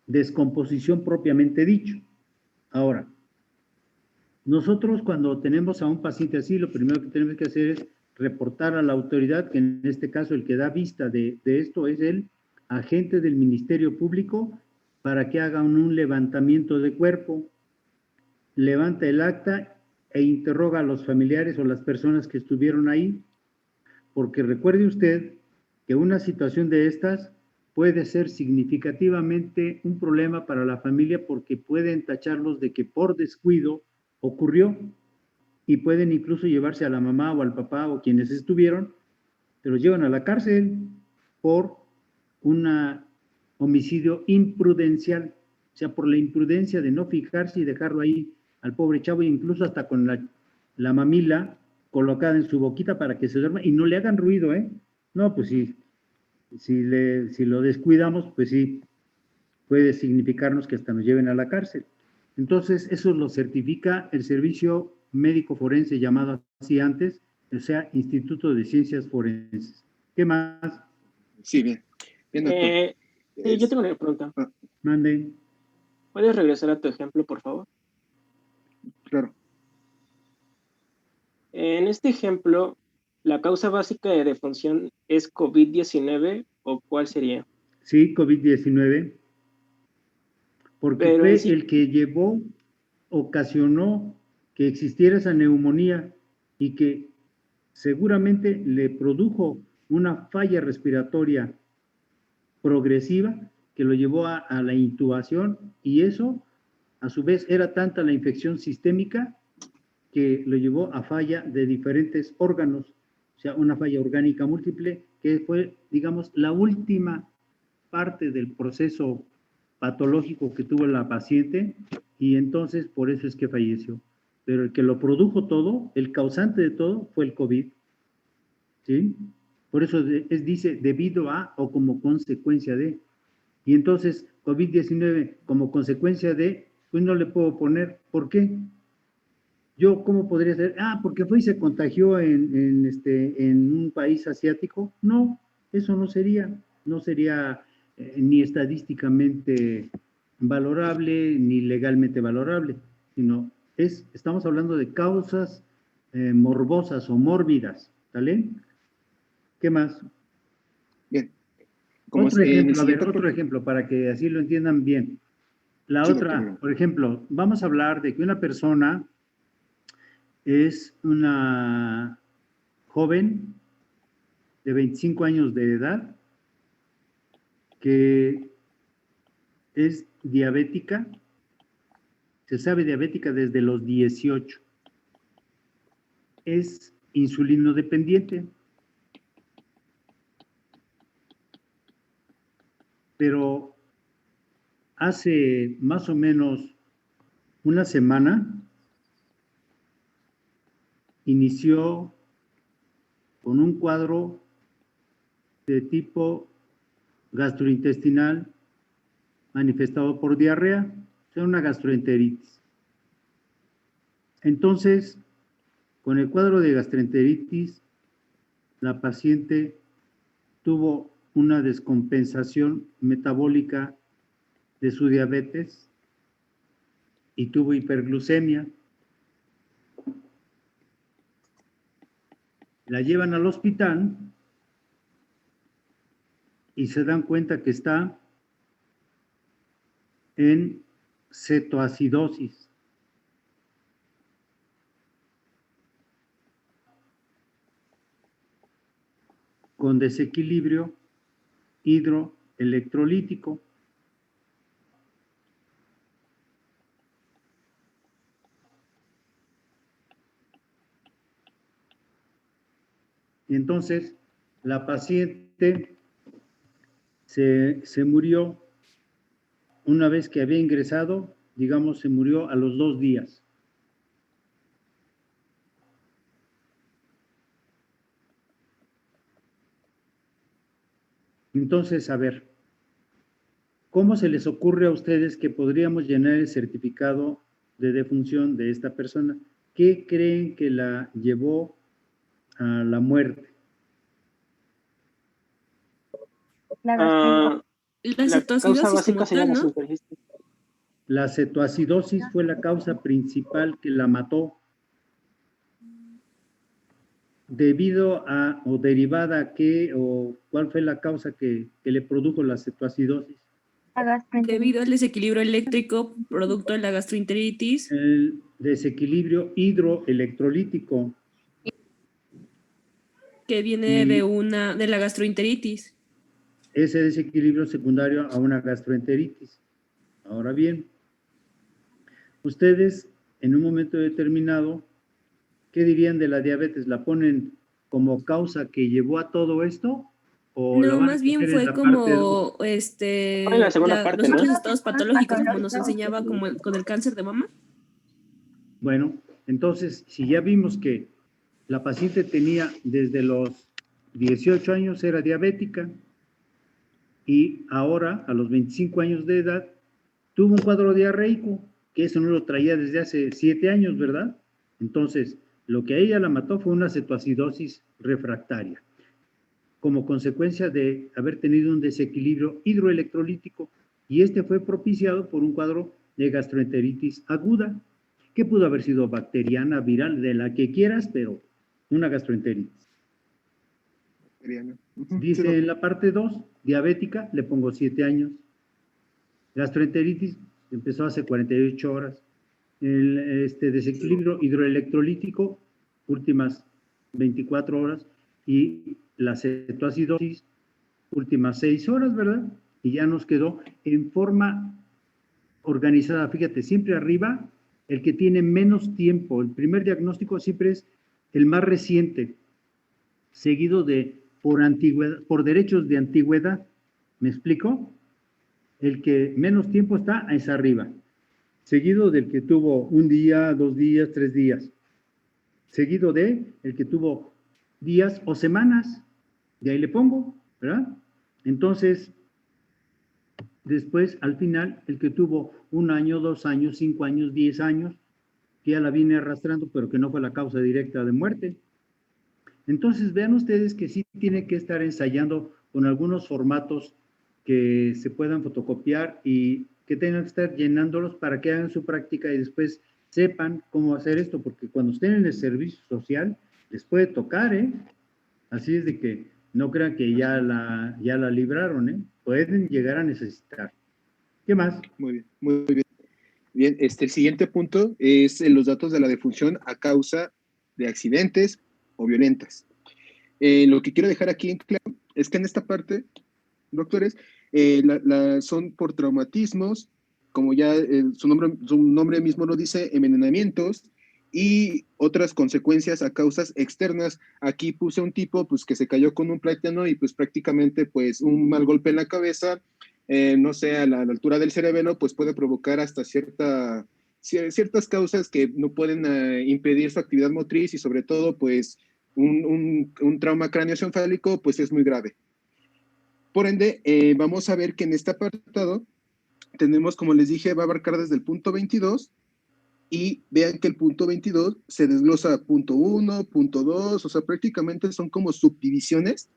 descomposición propiamente dicho. Ahora, nosotros cuando tenemos a un paciente así, lo primero que tenemos que hacer es reportar a la autoridad, que en este caso el que da vista de esto es el agente del Ministerio Público, para que hagan un levantamiento de cuerpo, levanta el acta e interroga a los familiares o las personas que estuvieron ahí, porque recuerde usted que una situación de estas puede ser significativamente un problema para la familia, porque pueden tacharlos de que por descuido ocurrió y pueden incluso llevarse a la mamá o al papá o quienes estuvieron, se los llevan a la cárcel por un homicidio imprudencial, o sea, por la imprudencia de no fijarse y dejarlo ahí al pobre chavo, incluso hasta con la mamila colocada en su boquita para que se duerma y no le hagan ruido, ¿eh? No, pues sí, si lo descuidamos, pues sí, puede significarnos que hasta nos lleven a la cárcel. Entonces, eso lo certifica el servicio médico forense, llamado así antes, o sea, Instituto de Ciencias Forenses. ¿Qué más? Sí, bien. Bien, doctor. Sí, yo tengo una pregunta. Mande. ¿Puedes regresar a tu ejemplo, por favor? Claro. En este ejemplo, ¿la causa básica de defunción es COVID-19 o cuál sería? Sí, COVID-19, porque Pero en fue sí, el que ocasionó que existiera esa neumonía y que seguramente le produjo una falla respiratoria progresiva que lo llevó a la intubación, y eso, a su vez, era tanta la infección sistémica que lo llevó a falla de diferentes órganos, o sea, una falla orgánica múltiple, que fue, digamos, la última parte del proceso patológico que tuvo la paciente, y entonces por eso es que falleció. Pero el que lo produjo todo, el causante de todo, fue el COVID, ¿sí? Por eso dice debido a o como consecuencia de. Y entonces, COVID-19 como consecuencia de, pues no le puedo poner, ¿por qué? Yo, ¿cómo podría ser? Porque fue y se contagió en un país asiático. No, eso no sería ni estadísticamente valorable, ni legalmente valorable, sino estamos hablando de causas morbosas o mórbidas, ¿vale? ¿Qué más? Bien. Como Otro ejemplo, a ver, siguiente otro ejemplo, para que así lo entiendan bien. La Sí, otra, doctor. por ejemplo, vamos a hablar de que una persona es una joven de 25 años de edad que es diabética, se sabe diabética desde los 18, es insulino dependiente, pero hace más o menos una semana inició con un cuadro de tipo gastrointestinal manifestado por diarrea, o sea, una gastroenteritis. Entonces, con el cuadro de gastroenteritis, la paciente tuvo una descompensación metabólica de su diabetes y tuvo hiperglucemia. La llevan al hospital y se dan cuenta que está en cetoacidosis. Con desequilibrio hidroelectrolítico. Y entonces, la paciente se murió una vez que había ingresado, digamos, se murió a los 2 días. Entonces, a ver, ¿cómo se les ocurre a ustedes que podríamos llenar el certificado de defunción de esta persona? ¿Qué creen que la llevó a la muerte? La gastritis. La La causa cetoacidosis básica como sería tal, la ¿no? superficie. La cetoacidosis fue la causa principal que la mató. ¿Debido a o derivada a qué o cuál fue la causa que le produjo la cetoacidosis? La gastroenteritis. Debido al desequilibrio eléctrico producto de la gastroenteritis, El desequilibrio hidroelectrolítico. que viene Y de la gastroenteritis. ese desequilibrio secundario a una gastroenteritis. Ahora bien, ustedes en un momento determinado, ¿qué dirían de la diabetes? ¿La ponen como causa que llevó a todo esto? ¿O la No, van a más bien poner en fue la parte 2? como En la segunda parte, los ¿no? otros estados patológicos, como nos enseñaba como con el cáncer de mama. Bueno, entonces, si ya vimos que la paciente tenía desde los 18 años, era diabética, y ahora, a los 25 años de edad, tuvo un cuadro diarreico, que eso no lo traía desde hace 7 años, ¿verdad? Entonces, lo que a ella la mató fue una cetoacidosis refractaria, como consecuencia de haber tenido un desequilibrio hidroelectrolítico, y este fue propiciado por un cuadro de gastroenteritis aguda, que pudo haber sido bacteriana, viral, de la que quieras, pero una gastroenteritis. Dice en la parte 2, diabética, le pongo 7 años. Gastroenteritis empezó hace 48 horas. El desequilibrio hidroelectrolítico, últimas 24 horas. Y la cetoacidosis, últimas 6 horas, ¿verdad? Y ya nos quedó en forma organizada. Fíjate, siempre arriba, el que tiene menos tiempo. El primer diagnóstico siempre es el más reciente, seguido de por antigüedad, por derechos de antigüedad. ¿Me explico? El que menos tiempo está es arriba, seguido del que tuvo 1 día, 2 días, 3 días, seguido de el que tuvo días o semanas, de ahí le pongo, ¿verdad? Entonces, después, al final, el que tuvo 1 año, 2 años, 5 años, 10 años, que ya la viene arrastrando, pero que no fue la causa directa de muerte. Entonces, vean ustedes que sí tiene que estar ensayando con algunos formatos que se puedan fotocopiar y que tengan que estar llenándolos para que hagan su práctica y después sepan cómo hacer esto, porque cuando estén en el servicio social les puede tocar, ¿eh? Así es de que no crean que ya la libraron, ¿eh? Pueden llegar a necesitar. ¿Qué más? Muy bien, muy bien. Bien, el siguiente punto es los datos de la defunción a causa de accidentes o violentas. Lo que quiero dejar aquí en claro es que en esta parte, doctores, son por traumatismos, como ya su nombre mismo lo dice, envenenamientos y otras consecuencias a causas externas. Aquí puse un tipo pues, que se cayó con un plátano y pues prácticamente pues un mal golpe en la cabeza, no sé, a la altura del cerebelo, pues puede provocar hasta ciertas causas que no pueden impedir su actividad motriz y sobre todo pues un trauma craneoencefálico pues es muy grave. Por ende, vamos a ver que en este apartado tenemos, como les dije, va a abarcar desde el punto 22 y vean que el punto 22 se desglosa a punto 1, punto 2, o sea, prácticamente son como subdivisiones,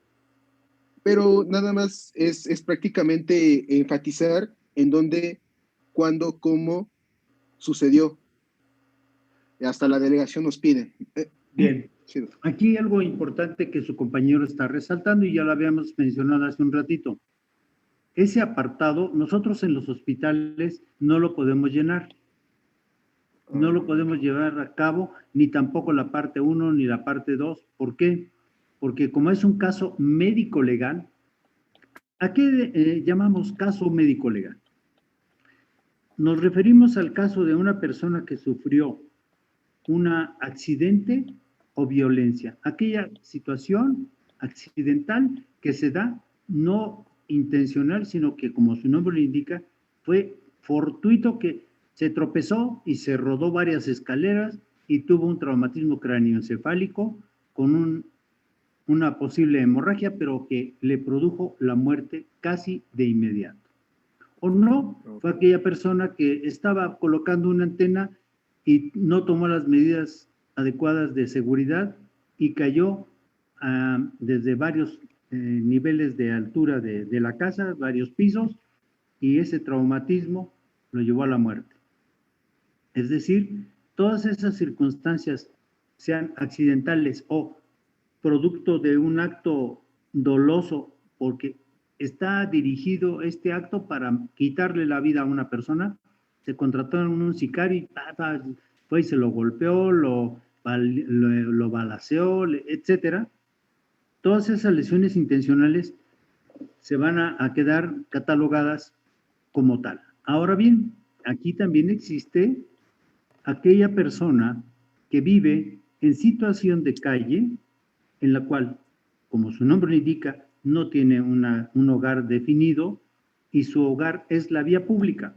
pero nada más es prácticamente enfatizar en dónde, cuándo, cómo sucedió. Hasta la delegación nos pide. Bien. Aquí hay algo importante que su compañero está resaltando y ya lo habíamos mencionado hace un ratito. Ese apartado, nosotros en los hospitales no lo podemos llenar. No lo podemos llevar a cabo, ni tampoco la parte 1 ni la parte 2. ¿Por qué? Porque como es un caso médico-legal, ¿a qué llamamos caso médico-legal? Nos referimos al caso de una persona que sufrió un accidente o violencia. Aquella situación accidental que se da, no intencional, sino que, como su nombre lo indica, fue fortuito, que se tropezó y se rodó varias escaleras y tuvo un traumatismo cráneoencefálico con una posible hemorragia, pero que le produjo la muerte casi de inmediato. O no, fue aquella persona que estaba colocando una antena y no tomó las medidas adecuadas de seguridad y cayó desde varios niveles de altura de la casa, varios pisos, y ese traumatismo lo llevó a la muerte. Es decir, todas esas circunstancias, sean accidentales o producto de un acto doloso, porque está dirigido este acto para quitarle la vida a una persona, se contrató a un sicario y fue y se lo golpeó, lo balaceó, etcétera. Todas esas lesiones intencionales se van a quedar catalogadas como tal. Ahora bien, aquí también existe aquella persona que vive en situación de calle, en la cual, como su nombre lo indica, no tiene un hogar definido y su hogar es la vía pública,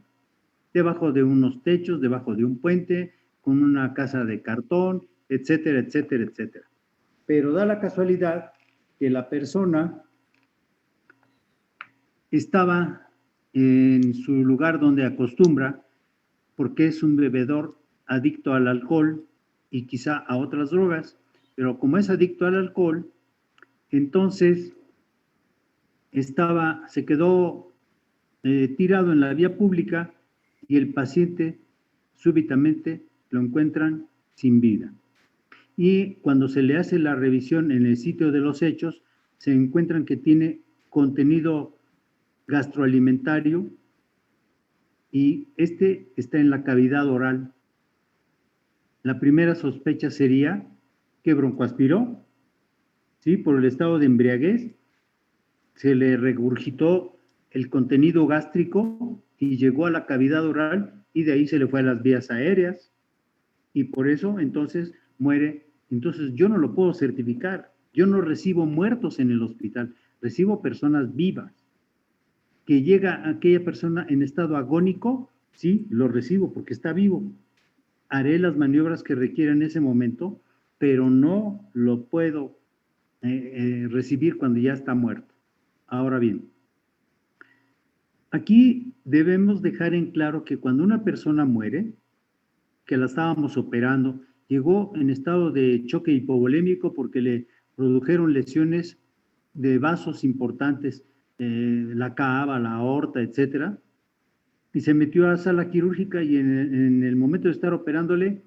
debajo de unos techos, debajo de un puente, con una casa de cartón, etcétera, etcétera, etcétera. Pero da la casualidad que la persona estaba en su lugar donde acostumbra, porque es un bebedor adicto al alcohol y quizá a otras drogas, pero como es adicto al alcohol, entonces se quedó tirado en la vía pública y el paciente súbitamente lo encuentran sin vida. Y cuando se le hace la revisión en el sitio de los hechos, se encuentran que tiene contenido gastroalimentario y este está en la cavidad oral. La primera sospecha sería que broncoaspiró, ¿sí? Por el estado de embriaguez, se le regurgitó el contenido gástrico y llegó a la cavidad oral y de ahí se le fue a las vías aéreas y por eso entonces muere. Entonces yo no lo puedo certificar, yo no recibo muertos en el hospital, recibo personas vivas. Que llega aquella persona en estado agónico, sí, lo recibo porque está vivo. Haré las maniobras que requiera en ese momento, pero no lo puedo recibir cuando ya está muerto. Ahora bien, aquí debemos dejar en claro que cuando una persona muere, que la estábamos operando, llegó en estado de choque hipovolémico porque le produjeron lesiones de vasos importantes, la cava, la aorta, etcétera, y se metió a la sala quirúrgica y en el momento de estar operándole,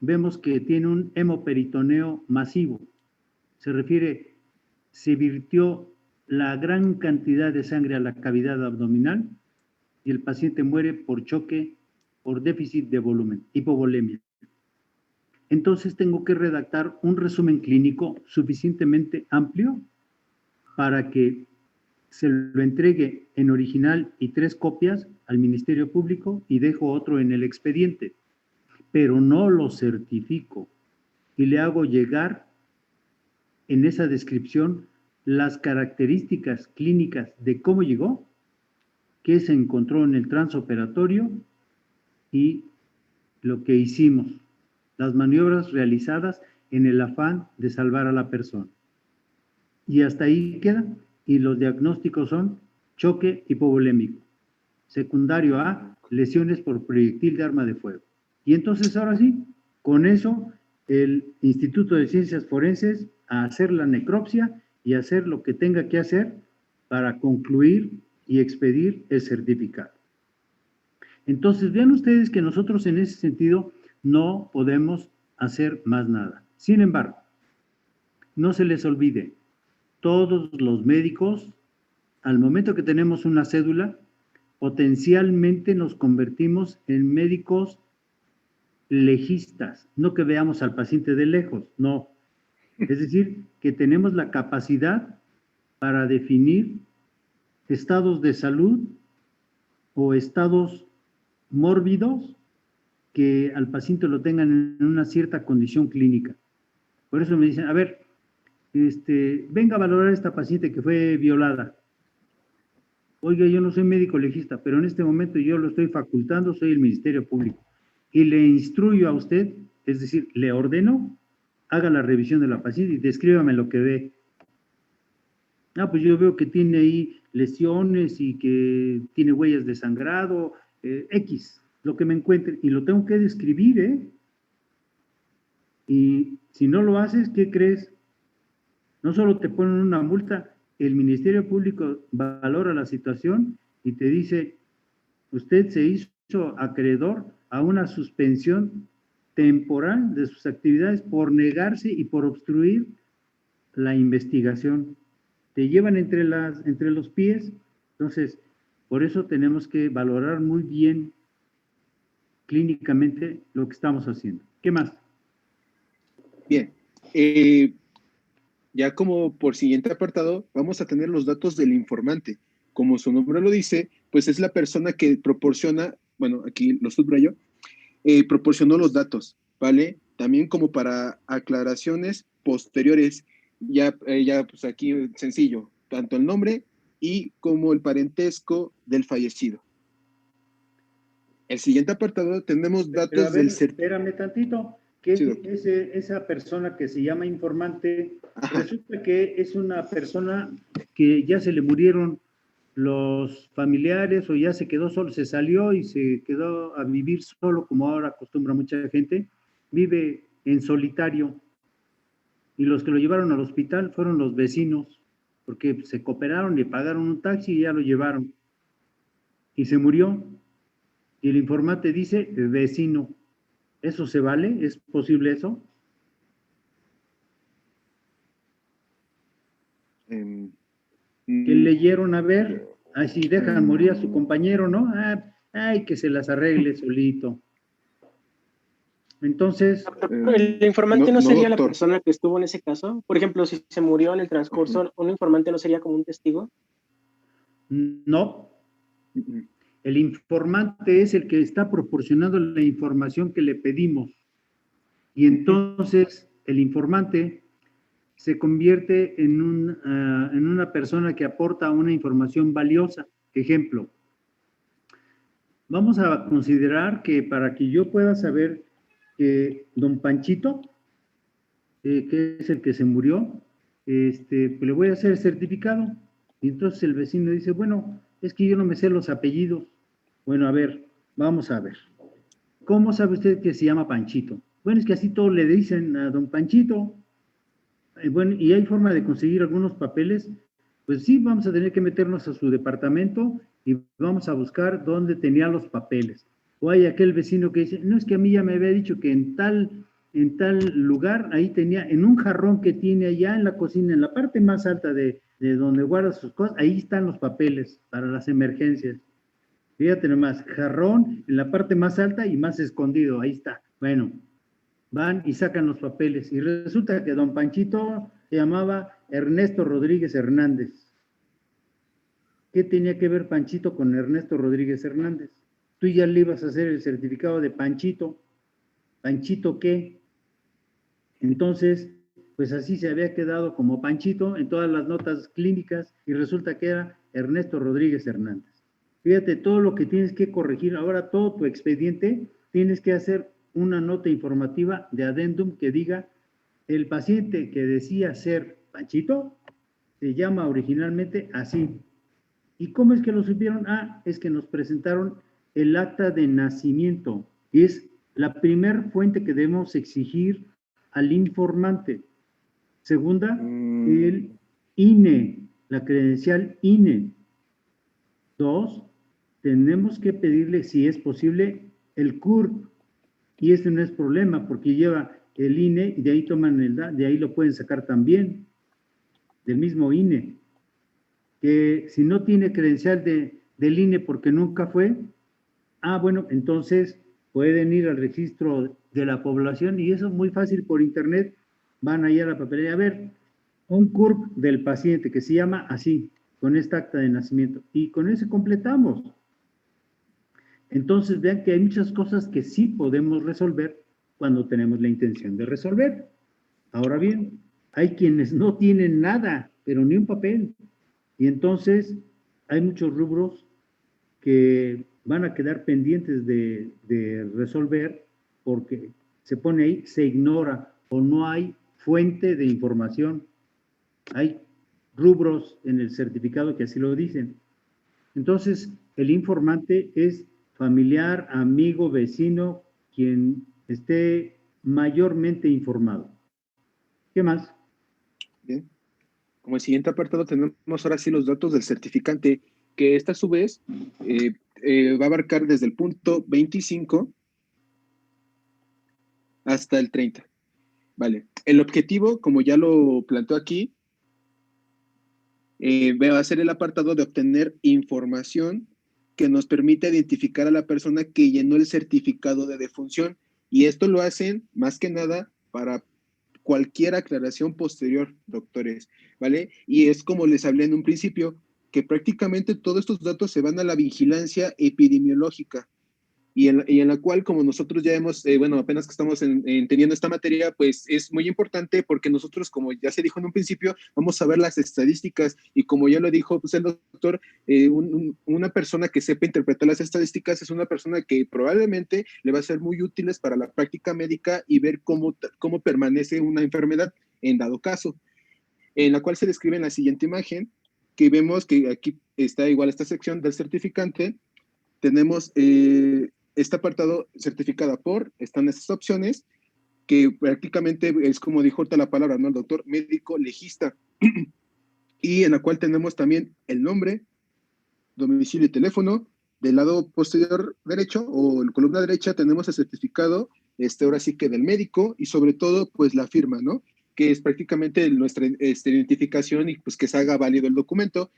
vemos que tiene un hemoperitoneo masivo. Se refiere, se virtió la gran cantidad de sangre a la cavidad abdominal y el paciente muere por choque, por déficit de volumen, hipovolemia. Entonces tengo que redactar un resumen clínico suficientemente amplio para que se lo entregue en original y 3 copias al Ministerio Público y dejo otro en el expediente, pero no lo certifico y le hago llegar en esa descripción las características clínicas de cómo llegó, qué se encontró en el transoperatorio y lo que hicimos, las maniobras realizadas en el afán de salvar a la persona. Y hasta ahí queda. Y los diagnósticos son choque hipovolémico, secundario a lesiones por proyectil de arma de fuego. Y entonces ahora sí, con eso el Instituto de Ciencias Forenses a hacer la necropsia y hacer lo que tenga que hacer para concluir y expedir el certificado. Entonces vean ustedes que nosotros en ese sentido no podemos hacer más nada. Sin embargo, no se les olvide, todos los médicos, al momento que tenemos una cédula, potencialmente nos convertimos en médicos legistas, no que veamos al paciente de lejos, no. Es decir, que tenemos la capacidad para definir estados de salud o estados mórbidos que al paciente lo tengan en una cierta condición clínica. Por eso me dicen, a ver, venga a valorar a esta paciente que fue violada. Oiga, yo no soy médico legista, pero en este momento yo lo estoy facultando, soy el Ministerio Público. Y le instruyo a usted, es decir, le ordeno, haga la revisión de la paciente y descríbame lo que ve. Ah, pues yo veo que tiene ahí lesiones y que tiene huellas de sangrado, X, lo que me encuentre, y lo tengo que describir, ¿eh? Y si no lo haces, ¿qué crees? No solo te ponen una multa, el Ministerio Público valora la situación y te dice, usted se hizo acreedor a una suspensión temporal de sus actividades por negarse y por obstruir la investigación. Te llevan entre los pies. Entonces, por eso tenemos que valorar muy bien clínicamente lo que estamos haciendo. ¿Qué más? Bien. Ya como por siguiente apartado, vamos a tener los datos del informante. Como su nombre lo dice, pues es la persona que proporciona, bueno, aquí lo subrayo, proporcionó los datos, ¿vale? También como para aclaraciones posteriores, ya pues aquí sencillo, tanto el nombre y como el parentesco del fallecido. El siguiente apartado tenemos datos del certificado. Espérame tantito, que Sí, esa persona que se llama informante, Ajá. resulta que es una persona que ya se le murieron los familiares o ya se quedó solo, se salió y se quedó a vivir solo, como ahora acostumbra mucha gente, vive en solitario. Y los que lo llevaron al hospital fueron los vecinos, porque se cooperaron, le pagaron un taxi y ya lo llevaron. Y se murió. Y el informante dice vecino. ¿Eso se vale? ¿Es posible eso? Que leyeron a ver, así dejan morir a su compañero, ¿no? Ay, que se las arregle solito. Entonces, ¿El informante no sería la doctor. persona que estuvo en ese caso? Por ejemplo, si se murió en el transcurso, ¿un informante no sería como un testigo? no. El informante es el que está proporcionando la información que le pedimos. Y entonces el informante se convierte en una persona que aporta una información valiosa. Ejemplo, vamos a considerar que para que yo pueda saber que don Panchito, que es el que se murió, pues le voy a hacer el certificado. Y entonces el vecino dice, bueno, es que yo no me sé los apellidos. Bueno, a ver, vamos a ver. ¿Cómo sabe usted que se llama Panchito? Bueno, es que así todos le dicen a don Panchito. Bueno, ¿y hay forma de conseguir algunos papeles? Pues sí, vamos a tener que meternos a su departamento y vamos a buscar dónde tenía los papeles. O hay aquel vecino que dice, no, es que a mí ya me había dicho que en tal lugar, ahí tenía, en un jarrón que tiene allá en la cocina, en la parte más alta de donde guarda sus cosas, ahí están los papeles para las emergencias. Fíjate nomás, jarrón en la parte más alta y más escondido, ahí está. Bueno, van y sacan los papeles y resulta que don Panchito se llamaba Ernesto Rodríguez Hernández. ¿Qué tenía que ver Panchito con Ernesto Rodríguez Hernández? Tú ya le ibas a hacer el certificado de Panchito. ¿Panchito qué? Entonces, pues así se había quedado como Panchito en todas las notas clínicas y resulta que era Ernesto Rodríguez Hernández. Fíjate todo lo que tienes que corregir. Ahora todo tu expediente tienes que hacer una nota informativa de adendum que diga el paciente que decía ser Panchito se llama originalmente así. ¿Y cómo es que lo supieron? Es que nos presentaron el acta de nacimiento. Y es la primer fuente que debemos exigir al informante. Segunda, el INE, la credencial INE. 2, tenemos que pedirle, si es posible, el CURP. Y este no es problema, porque lleva el INE y de ahí toman de ahí lo pueden sacar también, del mismo INE. Que si no tiene credencial del INE porque nunca fue, bueno, entonces pueden ir al registro de la población y eso es muy fácil por internet. Van allá a la papelería a ver un CURP del paciente que se llama así, con esta acta de nacimiento. Y con eso completamos. Entonces vean que hay muchas cosas que sí podemos resolver cuando tenemos la intención de resolver. Ahora bien, hay quienes no tienen nada, pero ni un papel. Y entonces hay muchos rubros que van a quedar pendientes de resolver porque se pone ahí, se ignora o no hay fuente de información. Hay rubros en el certificado que así lo dicen. Entonces, el informante es familiar, amigo, vecino, quien esté mayormente informado. ¿Qué más? Bien. Como el siguiente apartado tenemos ahora sí los datos del certificante, que esta a su vez va a abarcar desde el punto 25 hasta el 30. Vale. El objetivo, como ya lo planteó aquí, va a ser el apartado de obtener información que nos permite identificar a la persona que llenó el certificado de defunción. Y esto lo hacen más que nada para cualquier aclaración posterior, doctores, ¿vale? Y es como les hablé en un principio, que prácticamente todos estos datos se van a la vigilancia epidemiológica y en la cual, como nosotros ya hemos, bueno, apenas que estamos teniendo esta materia, pues es muy importante porque nosotros, como ya se dijo en un principio, vamos a ver las estadísticas y como ya lo dijo pues, el doctor, una persona que sepa interpretar las estadísticas es una persona que probablemente le va a ser muy útiles para la práctica médica y ver cómo permanece una enfermedad en dado caso, en la cual se describe en la siguiente imagen, que vemos que aquí está igual esta sección del certificante, tenemos este apartado certificada por, están estas opciones, que prácticamente es como dijo ahorita la palabra, ¿no? El doctor médico legista, y en la cual tenemos también el nombre, domicilio y teléfono. Del lado posterior derecho o en columna derecha tenemos el certificado, ahora sí que del médico, y sobre todo, pues la firma, ¿no? Que es prácticamente nuestra identificación y pues que se haga válido el documento.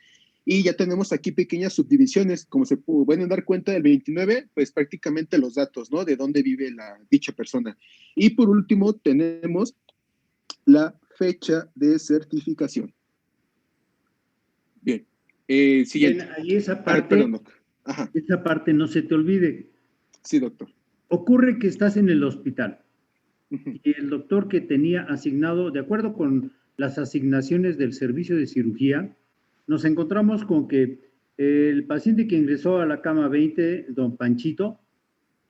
Y ya tenemos aquí pequeñas subdivisiones, como se pueden dar cuenta, del 29, pues prácticamente los datos, ¿no? De dónde vive dicha persona. Y por último, tenemos la fecha de certificación. Bien. Siguiente. Bien, ahí esa parte, perdón, doctor. Ajá. esa parte no se te olvide. Sí, doctor. Ocurre que estás en el hospital y el doctor que tenía asignado, de acuerdo con las asignaciones del servicio de cirugía, nos encontramos con que el paciente que ingresó a la cama 20, don Panchito,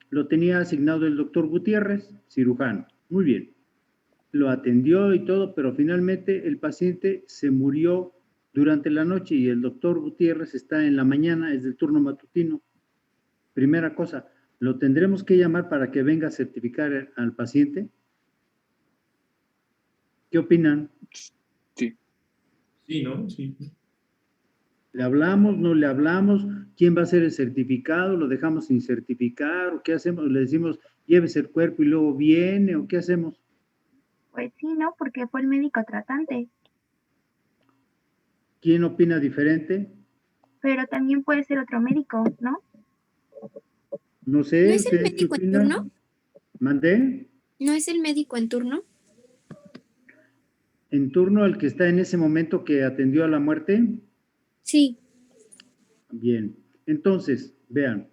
lo tenía asignado el doctor Gutiérrez, cirujano. Muy bien. Lo atendió y todo, pero finalmente el paciente se murió durante la noche y el doctor Gutiérrez está en la mañana, es del turno matutino. Primera cosa, ¿lo tendremos que llamar para que venga a certificar al paciente? ¿Qué opinan? Sí. Sí, ¿no? Sí. ¿Le hablamos, no le hablamos? ¿Quién va a hacer el certificado? ¿Lo dejamos sin certificar? ¿O qué hacemos? ¿Le decimos, llévese el cuerpo y luego viene? ¿O qué hacemos? Pues sí, ¿no? Porque fue el médico tratante. ¿Quién opina diferente? Pero también puede ser otro médico, ¿no? No sé, ¿No es el ¿ustedes qué médico en opinan? turno? ¿Mandé? ¿No es el médico en turno? ¿En turno el que está en ese momento que atendió a la muerte? Sí. Bien. Entonces, vean,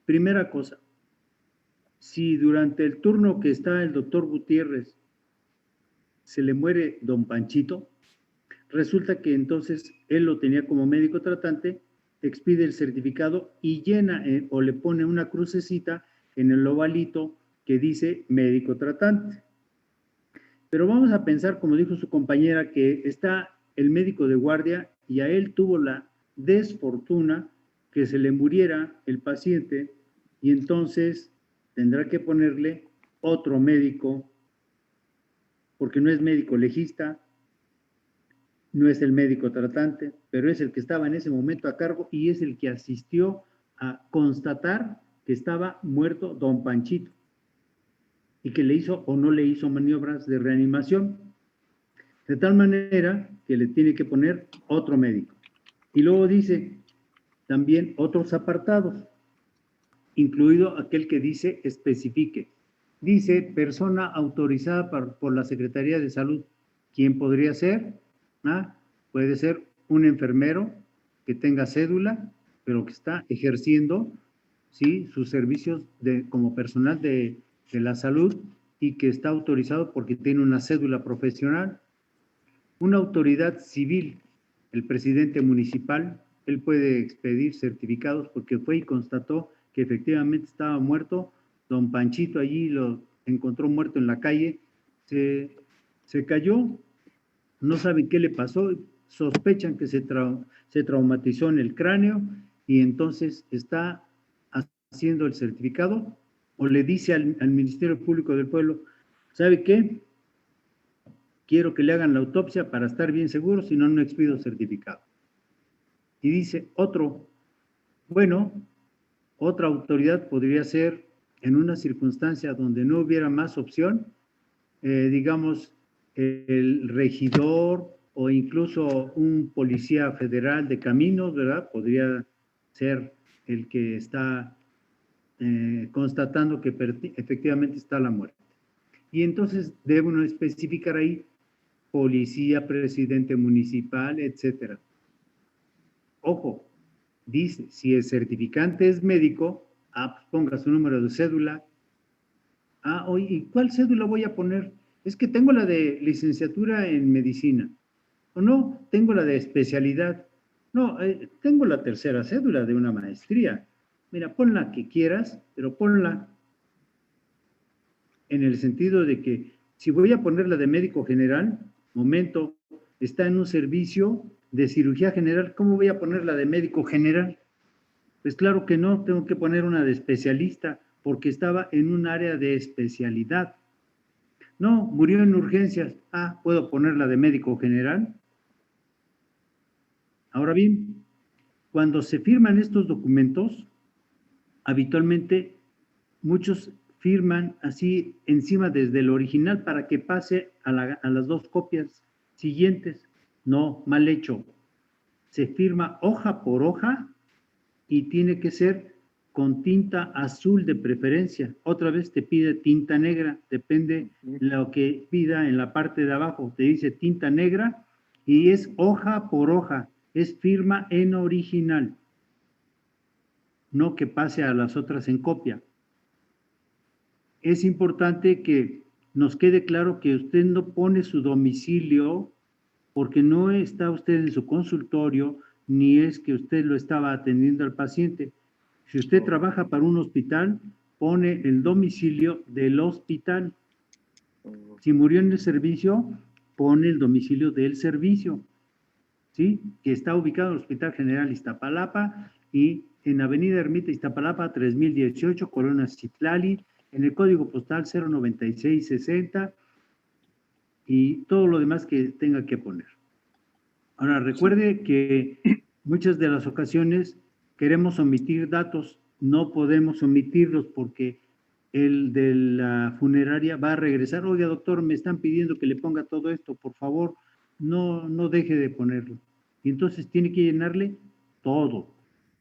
primera cosa, si durante el turno que está el doctor Gutiérrez se le muere don Panchito, resulta que entonces él lo tenía como médico tratante, expide el certificado y llena o le pone una crucecita en el ovalito que dice médico tratante. Pero vamos a pensar, como dijo su compañera, que está el médico de guardia y a él tuvo la desfortuna que se le muriera el paciente y entonces tendrá que ponerle otro médico porque no es médico legista, no es el médico tratante, pero es el que estaba en ese momento a cargo y es el que asistió a constatar que estaba muerto don Panchito y que le hizo o no le hizo maniobras de reanimación, de tal manera que le tiene que poner otro médico. Y luego dice también otros apartados, incluido aquel que dice especifique. Dice persona autorizada por la Secretaría de Salud. ¿Quién podría ser? Puede ser un enfermero que tenga cédula, pero que está ejerciendo, ¿sí?, sus servicios como personal de la salud y que está autorizado porque tiene una cédula profesional. Una autoridad civil, el presidente municipal, él puede expedir certificados porque fue y constató que efectivamente estaba muerto. Don Panchito allí lo encontró muerto en la calle, se cayó, no saben qué le pasó, sospechan que se traumatizó en el cráneo y entonces está haciendo el certificado o le dice al Ministerio Público del Pueblo, ¿sabe qué? Quiero que le hagan la autopsia para estar bien seguro, si no, no expido certificado. Y dice otro, bueno, otra autoridad podría ser en una circunstancia donde no hubiera más opción, digamos, el regidor o incluso un policía federal de caminos, ¿verdad? Podría ser el que está constatando que efectivamente está la muerte. Y entonces debe uno especificar ahí policía, presidente municipal, etcétera. Ojo, dice, si el certificante es médico, pues ponga su número de cédula. Oye, ¿y cuál cédula voy a poner? Es que tengo la de licenciatura en medicina. O no, tengo la de especialidad. No, tengo la tercera cédula de una maestría. Mira, pon la que quieras, pero ponla en el sentido de que si voy a poner la de médico general, momento, está en un servicio de cirugía general, ¿cómo voy a poner la de médico general? Pues claro que no, tengo que poner una de especialista, porque estaba en un área de especialidad. No, murió en urgencias. ¿Puedo poner la de médico general? Ahora bien, cuando se firman estos documentos, habitualmente muchos firman así encima desde el original para que pase a las dos copias siguientes. No, mal hecho. Se firma hoja por hoja y tiene que ser con tinta azul de preferencia. Otra vez te pide tinta negra, depende lo que pida en la parte de abajo. Te dice tinta negra y es hoja por hoja, es firma en original. No que pase a las otras en copia. Es importante que nos quede claro que usted no pone su domicilio porque no está usted en su consultorio, ni es que usted lo estaba atendiendo al paciente. Si usted trabaja para un hospital, pone el domicilio del hospital. Si murió en el servicio, pone el domicilio del servicio, ¿sí? Que está ubicado en el Hospital General Iztapalapa y en Avenida Ermita Iztapalapa 3018, Colonia Citlali, en el código postal 09660 y todo lo demás que tenga que poner. Ahora, recuerde que muchas de las ocasiones queremos omitir datos, no podemos omitirlos porque el de la funeraria va a regresar. Oiga, doctor, me están pidiendo que le ponga todo esto, por favor, no deje de ponerlo. Y entonces tiene que llenarle todo.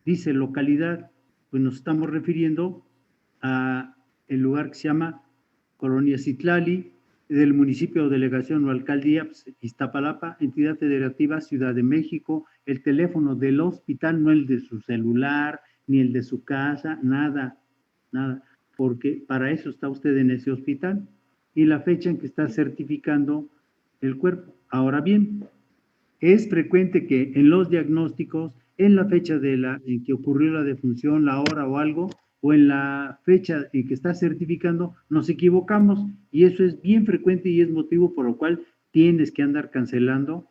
Dice localidad, pues nos estamos refiriendo a el lugar que se llama Colonia Citlali, del municipio o delegación o alcaldía, pues, Iztapalapa, entidad federativa, Ciudad de México, el teléfono del hospital, no el de su celular, ni el de su casa, nada, porque para eso está usted en ese hospital, y la fecha en que está certificando el cuerpo. Ahora bien, es frecuente que en los diagnósticos, en la fecha en que ocurrió la defunción, la hora o algo, o en la fecha en que está certificando, nos equivocamos y eso es bien frecuente y es motivo por el cual tienes que andar cancelando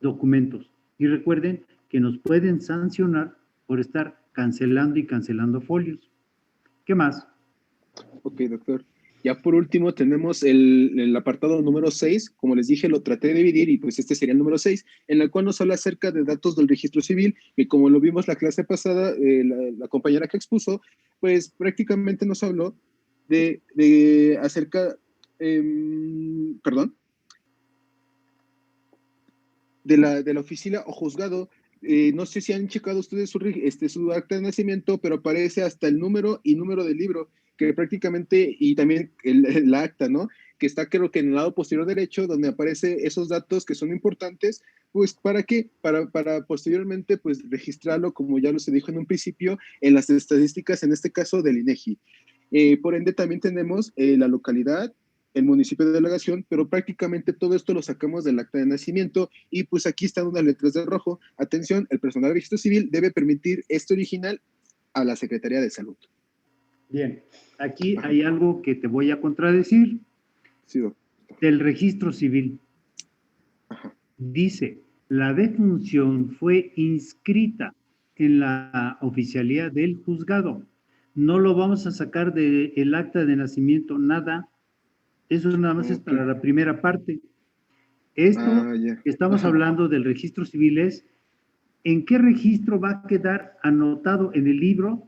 documentos. Y recuerden que nos pueden sancionar por estar cancelando y cancelando folios. ¿Qué más? Ok, doctor. Ya por último tenemos el apartado número 6, como les dije lo traté de dividir y pues este sería el número 6, en el cual nos habla acerca de datos del registro civil, que como lo vimos la clase pasada, la compañera que expuso, pues prácticamente nos habló de acerca, de la oficina o juzgado. No sé si han checado ustedes su acta de nacimiento, pero aparece hasta el número y número del libro, que prácticamente, y también la acta, ¿no? Que está creo que en el lado posterior derecho, donde aparece esos datos que son importantes, pues ¿para qué? Para posteriormente pues registrarlo, como ya lo se dijo en un principio, en las estadísticas, en este caso del INEGI. Por ende, también tenemos la localidad, el municipio de delegación, pero prácticamente todo esto lo sacamos del acta de nacimiento y pues aquí están unas letras de rojo. Atención, el personal de registro civil debe permitir este original a la Secretaría de Salud. Bien, aquí hay algo que te voy a contradecir. Sí, doctor. Del registro civil. Ajá. Dice, la defunción fue inscrita en la oficialía del juzgado. No lo vamos a sacar del acta de nacimiento, nada. Eso nada más es para la primera parte. Esto que estamos hablando del registro civil es, ¿en qué registro va a quedar anotado en el libro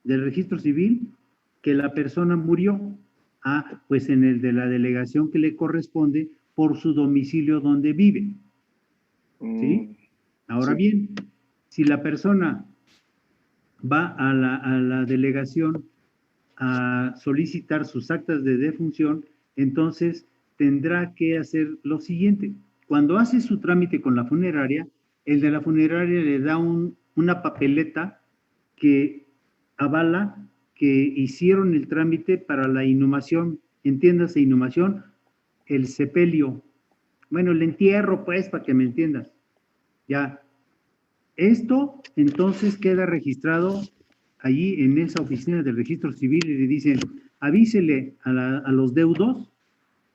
del registro civil que la persona murió? Ah, pues en el de la delegación que le corresponde por su domicilio donde vive. ¿Sí? Ahora bien, si la persona va a la delegación a solicitar sus actas de defunción, entonces tendrá que hacer lo siguiente. Cuando hace su trámite con la funeraria, el de la funeraria le da una papeleta que avala que hicieron el trámite para la inhumación, entiéndase inhumación, el sepelio. Bueno, el entierro, pues, para que me entiendas. Ya. Esto, entonces, queda registrado allí en esa oficina del registro civil y le dicen, avísele a los deudos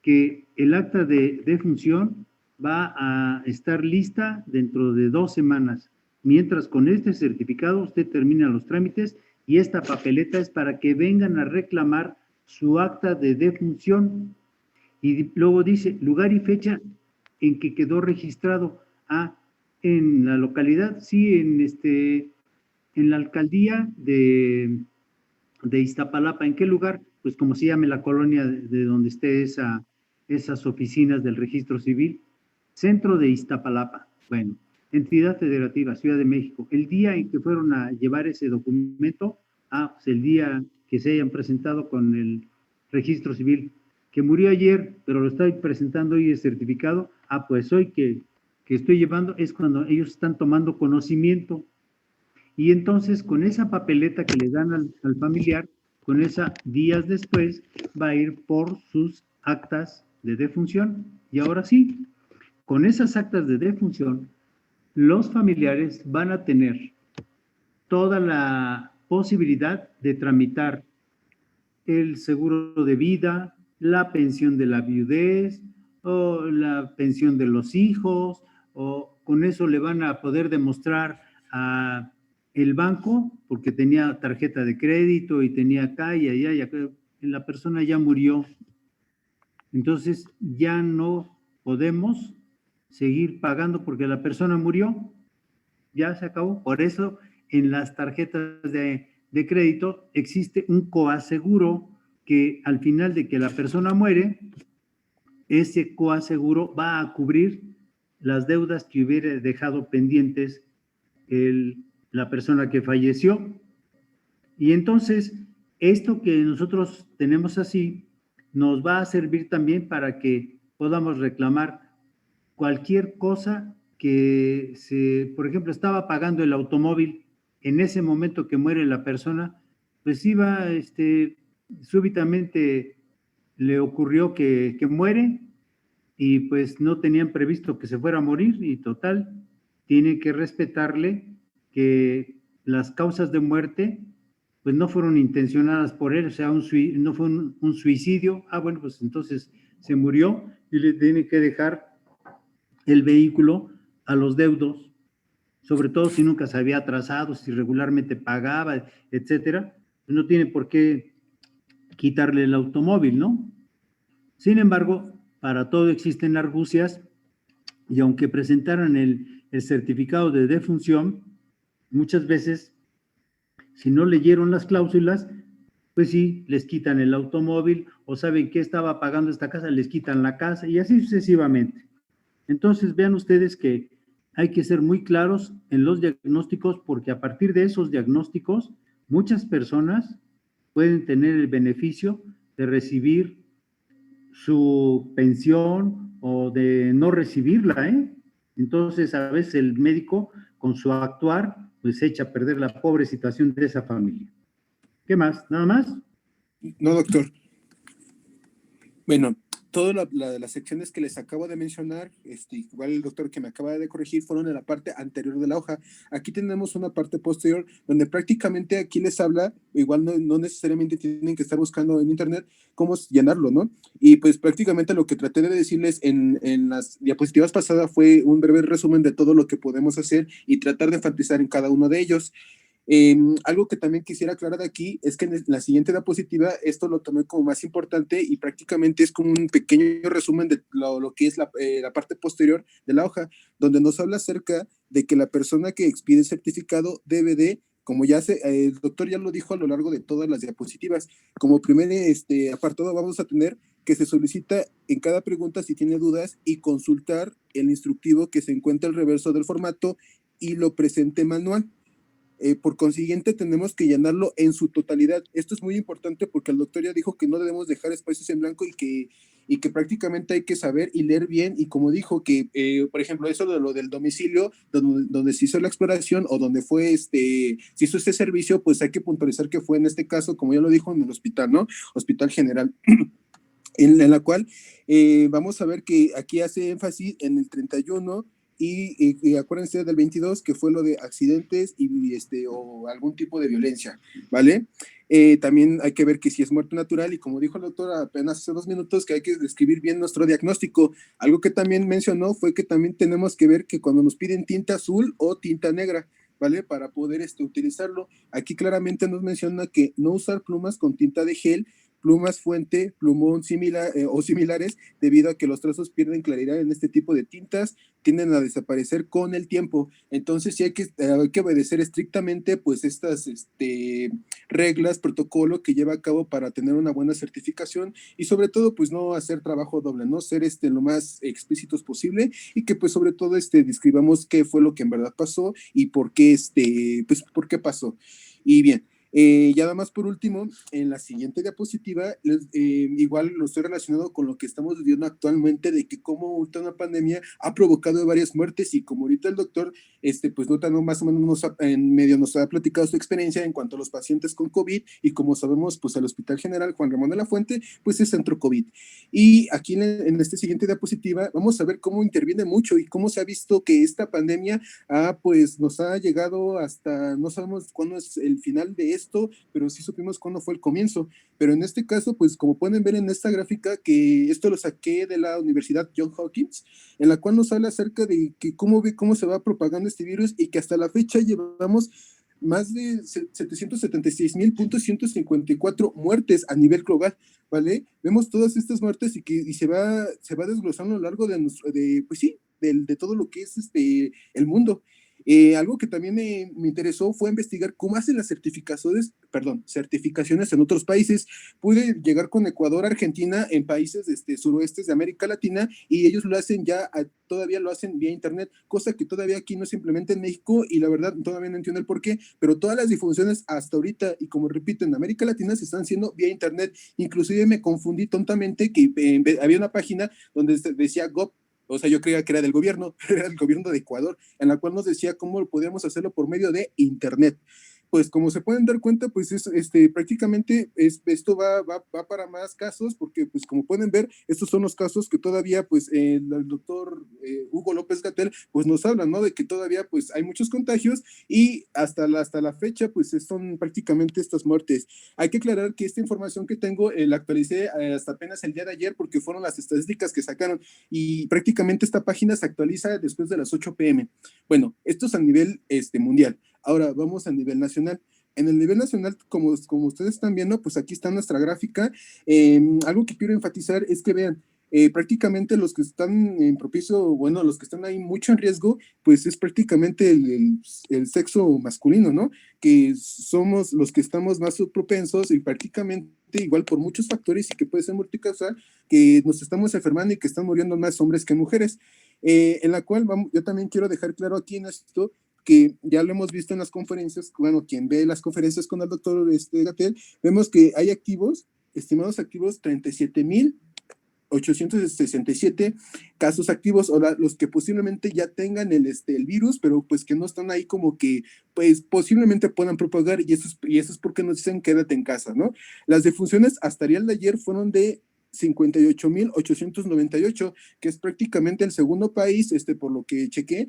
que el acta de defunción va a estar lista dentro de 2 semanas. Mientras con este certificado usted termina los trámites y esta papeleta es para que vengan a reclamar su acta de defunción. Y luego dice, lugar y fecha en que quedó registrado. Ah, en la localidad, sí, en la alcaldía de Iztapalapa. ¿En qué lugar? Pues como se llame la colonia de donde esté esas oficinas del registro civil. Centro de Iztapalapa. Bueno, entidad federativa, Ciudad de México. El día en que fueron a llevar ese documento, pues el día que se hayan presentado con el registro civil, que murió ayer, pero lo estoy presentando hoy el certificado, pues hoy que estoy llevando es cuando ellos están tomando conocimiento. Y entonces con esa papeleta que le dan al familiar, con esa días después, va a ir por sus actas de defunción. Y ahora sí, con esas actas de defunción, los familiares van a tener toda la posibilidad de tramitar el seguro de vida, la pensión de la viudez, o la pensión de los hijos, o con eso le van a poder demostrar a el banco, porque tenía tarjeta de crédito y tenía acá y allá, y acá, la persona ya murió. Entonces ya no podemos seguir pagando porque la persona murió, ya se acabó. Por eso en las tarjetas de crédito existe un coaseguro que al final de que la persona muere, ese coaseguro va a cubrir las deudas que hubiera dejado pendientes la persona que falleció. Y entonces, esto que nosotros tenemos así, nos va a servir también para que podamos reclamar cualquier cosa que por ejemplo, estaba pagando el automóvil, en ese momento que muere la persona, pues iba, súbitamente le ocurrió que muere y pues no tenían previsto que se fuera a morir y total, tienen que respetarle que las causas de muerte pues no fueron intencionadas por él, o sea, no fue un suicidio. Bueno, pues entonces se murió y le tiene que dejar el vehículo a los deudos, sobre todo si nunca se había atrasado, si regularmente pagaba, etcétera, pues no tiene por qué quitarle el automóvil, ¿no? Sin embargo, para todo existen argucias y aunque presentaran el certificado de defunción, muchas veces, si no leyeron las cláusulas, pues sí, les quitan el automóvil o saben que estaba pagando esta casa, les quitan la casa y así sucesivamente. Entonces, vean ustedes que hay que ser muy claros en los diagnósticos porque a partir de esos diagnósticos, muchas personas pueden tener el beneficio de recibir su pensión o de no recibirla, ¿eh? Entonces, a veces el médico, con su actuar, pues echa a perder la pobre situación de esa familia. ¿Qué más? ¿Nada más? No, doctor. Bueno, todas las secciones que les acabo de mencionar, igual el doctor que me acaba de corregir, fueron en la parte anterior de la hoja. Aquí tenemos una parte posterior donde prácticamente aquí les habla, igual no necesariamente tienen que estar buscando en internet cómo llenarlo, ¿no? Y pues prácticamente lo que traté de decirles en las diapositivas pasadas fue un breve resumen de todo lo que podemos hacer y tratar de enfatizar en cada uno de ellos. Algo que también quisiera aclarar aquí es que en la siguiente diapositiva esto lo tomé como más importante y prácticamente es como un pequeño resumen de lo que es la parte posterior de la hoja, donde nos habla acerca de que la persona que expide el certificado debe de, como ya el doctor ya lo dijo a lo largo de todas las diapositivas, como primer apartado vamos a tener que se solicita en cada pregunta si tiene dudas y consultar el instructivo que se encuentra al reverso del formato y lo presente manual. Por consiguiente, tenemos que llenarlo en su totalidad. Esto es muy importante porque el doctor ya dijo que no debemos dejar espacios en blanco y que prácticamente hay que saber y leer bien. Y como dijo que, por ejemplo, eso de lo del domicilio, donde se hizo la exploración o donde se hizo este servicio, pues hay que puntualizar que fue en este caso, como ya lo dijo, en el hospital, ¿no? Hospital General. En la cual vamos a ver que aquí hace énfasis en el 31 y acuérdense del 22 que fue lo de accidentes o algún tipo de violencia, ¿vale? También hay que ver que si es muerte natural y como dijo el doctor apenas hace 2 minutos que hay que describir bien nuestro diagnóstico. Algo que también mencionó fue que también tenemos que ver que cuando nos piden tinta azul o tinta negra, ¿vale? Para poder utilizarlo. Aquí claramente nos menciona que no usar plumas con tinta de gel, plumas fuente, plumón similar o similares, debido a que los trazos pierden claridad en este tipo de tintas, tienden a desaparecer con el tiempo. Entonces sí hay que obedecer estrictamente pues estas reglas, protocolo que lleva a cabo para tener una buena certificación y sobre todo pues no hacer trabajo doble, ¿no? Ser lo más explícitos posible y que pues sobre todo describamos qué fue lo que en verdad pasó y por qué pues por qué pasó. Y bien, ya nada más por último, en la siguiente diapositiva, igual lo estoy relacionado con lo que estamos viviendo actualmente, de que cómo una pandemia ha provocado varias muertes y como ahorita el doctor, pues notando más o menos en medio nos ha platicado su experiencia en cuanto a los pacientes con COVID y como sabemos, pues el Hospital General Juan Ramón de la Fuente, pues es centro COVID. Y aquí en esta siguiente diapositiva vamos a ver cómo interviene mucho y cómo se ha visto que esta pandemia pues nos ha llegado hasta, no sabemos cuándo es el final de esto, pero sí supimos cuándo fue el comienzo. Pero en este caso, pues como pueden ver en esta gráfica, que esto lo saqué de la Universidad Johns Hopkins, en la cual nos habla acerca de que cómo se va propagando este virus y que hasta la fecha llevamos más de 776,154 muertes a nivel global, ¿vale? Vemos todas estas muertes y se va desglosando a lo largo pues sí, de todo lo que es el mundo. Algo que también me interesó fue investigar cómo hacen las certificaciones en otros países. Pude llegar con Ecuador, Argentina, en países suroestes de América Latina, y ellos lo hacen todavía lo hacen vía internet, cosa que todavía aquí no se implementa en México, y la verdad todavía no entiendo el por qué, pero todas las difusiones hasta ahorita, y como repito, en América Latina se están haciendo vía internet. Inclusive me confundí tontamente que había una página donde decía Gov. O sea, yo creía que era del gobierno, era el gobierno de Ecuador, en la cual nos decía cómo podíamos hacerlo por medio de internet. Pues como se pueden dar cuenta, pues prácticamente esto va para más casos, porque pues como pueden ver, estos son los casos que todavía pues el doctor Hugo López-Gatell pues nos habla, ¿no? De que todavía pues hay muchos contagios y hasta la fecha pues son prácticamente estas muertes. Hay que aclarar que esta información que tengo la actualicé hasta apenas el día de ayer porque fueron las estadísticas que sacaron y prácticamente esta página se actualiza después de las 8 p.m. Bueno, esto es a nivel mundial. Ahora vamos a nivel nacional. En el nivel nacional, como ustedes están viendo, pues aquí está nuestra gráfica. Algo que quiero enfatizar es que vean, prácticamente los que están en propicio, bueno, los que están ahí mucho en riesgo, pues es prácticamente el sexo masculino, ¿no? Que somos los que estamos más propensos y prácticamente igual por muchos factores y que puede ser multicausal, que nos estamos enfermando y que están muriendo más hombres que mujeres. En la cual yo también quiero dejar claro aquí en esto que ya lo hemos visto en las conferencias, bueno, quien ve las conferencias con el doctor Gatell, vemos que hay estimados activos 37,000 867 casos activos, o los que posiblemente ya tengan el virus, pero pues que no están ahí como que pues posiblemente puedan propagar, y eso es porque nos dicen quédate en casa, ¿no? Las defunciones hasta el día de ayer fueron de 58,898, que es prácticamente el segundo país, por lo que chequé,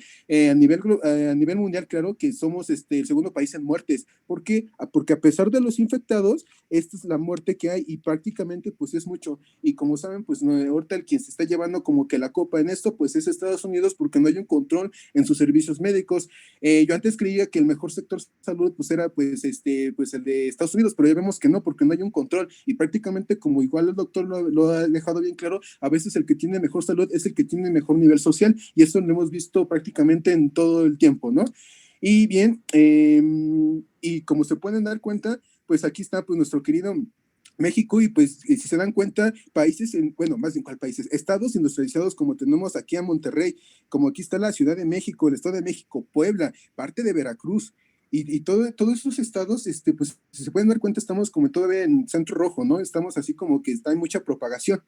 a nivel mundial, claro, que somos el segundo país en muertes. ¿Por qué? Porque a pesar de los infectados, esta es la muerte que hay, y prácticamente pues es mucho. Y como saben, pues no, ahorita el quien se está llevando como que la copa en esto, pues es Estados Unidos, porque no hay un control en sus servicios médicos. Yo antes creía que el mejor sector salud pues era pues el de Estados Unidos, pero ya vemos que no, porque no hay un control, y prácticamente, como igual el doctor lo ha dejado bien claro, a veces el que tiene mejor salud es el que tiene mejor nivel social, y eso lo hemos visto prácticamente en todo el tiempo, ¿no? Y bien, y como se pueden dar cuenta, pues aquí está pues nuestro querido México, y pues si se dan cuenta, países, bueno, más bien cuál países, estados industrializados como tenemos aquí a Monterrey, como aquí está la Ciudad de México, el Estado de México, Puebla, parte de Veracruz, y todos esos estados, pues si se pueden dar cuenta, estamos como todavía en centro rojo, ¿no? Estamos así como que está en mucha propagación.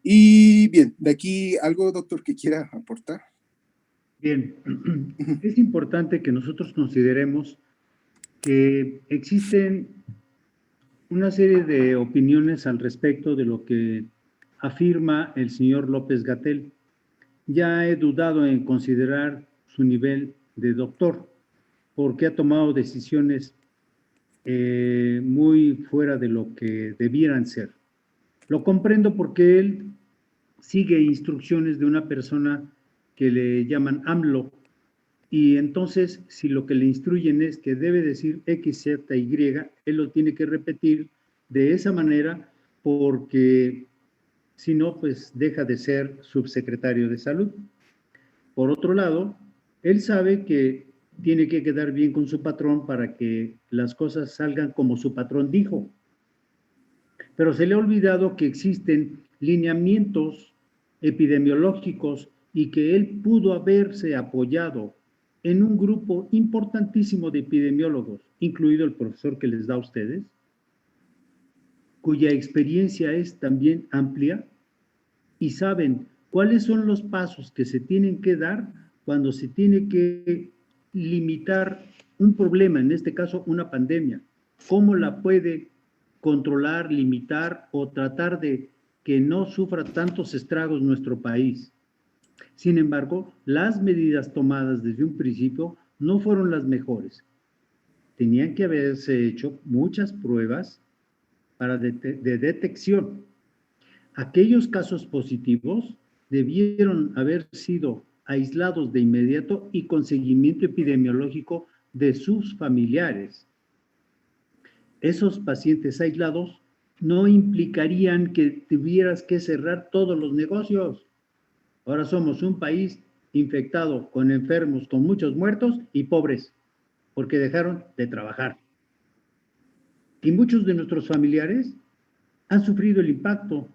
Y bien, de aquí algo, doctor, que quiera aportar. Bien, es importante que nosotros consideremos que existen una serie de opiniones al respecto de lo que afirma el señor López-Gatell. Ya he dudado en considerar su nivel de doctor, porque ha tomado decisiones muy fuera de lo que debieran ser. Lo comprendo porque él sigue instrucciones de una persona que le llaman AMLO, y entonces si lo que le instruyen es que debe decir X, Z, Y, él lo tiene que repetir de esa manera, porque si no, pues deja de ser subsecretario de salud. Por otro lado, él sabe que tiene que quedar bien con su patrón para que las cosas salgan como su patrón dijo. Pero se le ha olvidado que existen lineamientos epidemiológicos y que él pudo haberse apoyado en un grupo importantísimo de epidemiólogos, incluido el profesor que les da a ustedes, cuya experiencia es también amplia, y saben cuáles son los pasos que se tienen que dar cuando se tiene que limitar un problema, en este caso una pandemia. ¿Cómo la puede controlar, limitar o tratar de que no sufra tantos estragos nuestro país? Sin embargo, las medidas tomadas desde un principio no fueron las mejores. Tenían que haberse hecho muchas pruebas de detección. Aquellos casos positivos debieron haber sido aislados de inmediato y con seguimiento epidemiológico de sus familiares. Esos pacientes aislados no implicarían que tuvieras que cerrar todos los negocios. Ahora somos un país infectado, con enfermos, con muchos muertos y pobres, porque dejaron de trabajar. Y muchos de nuestros familiares han sufrido el impacto,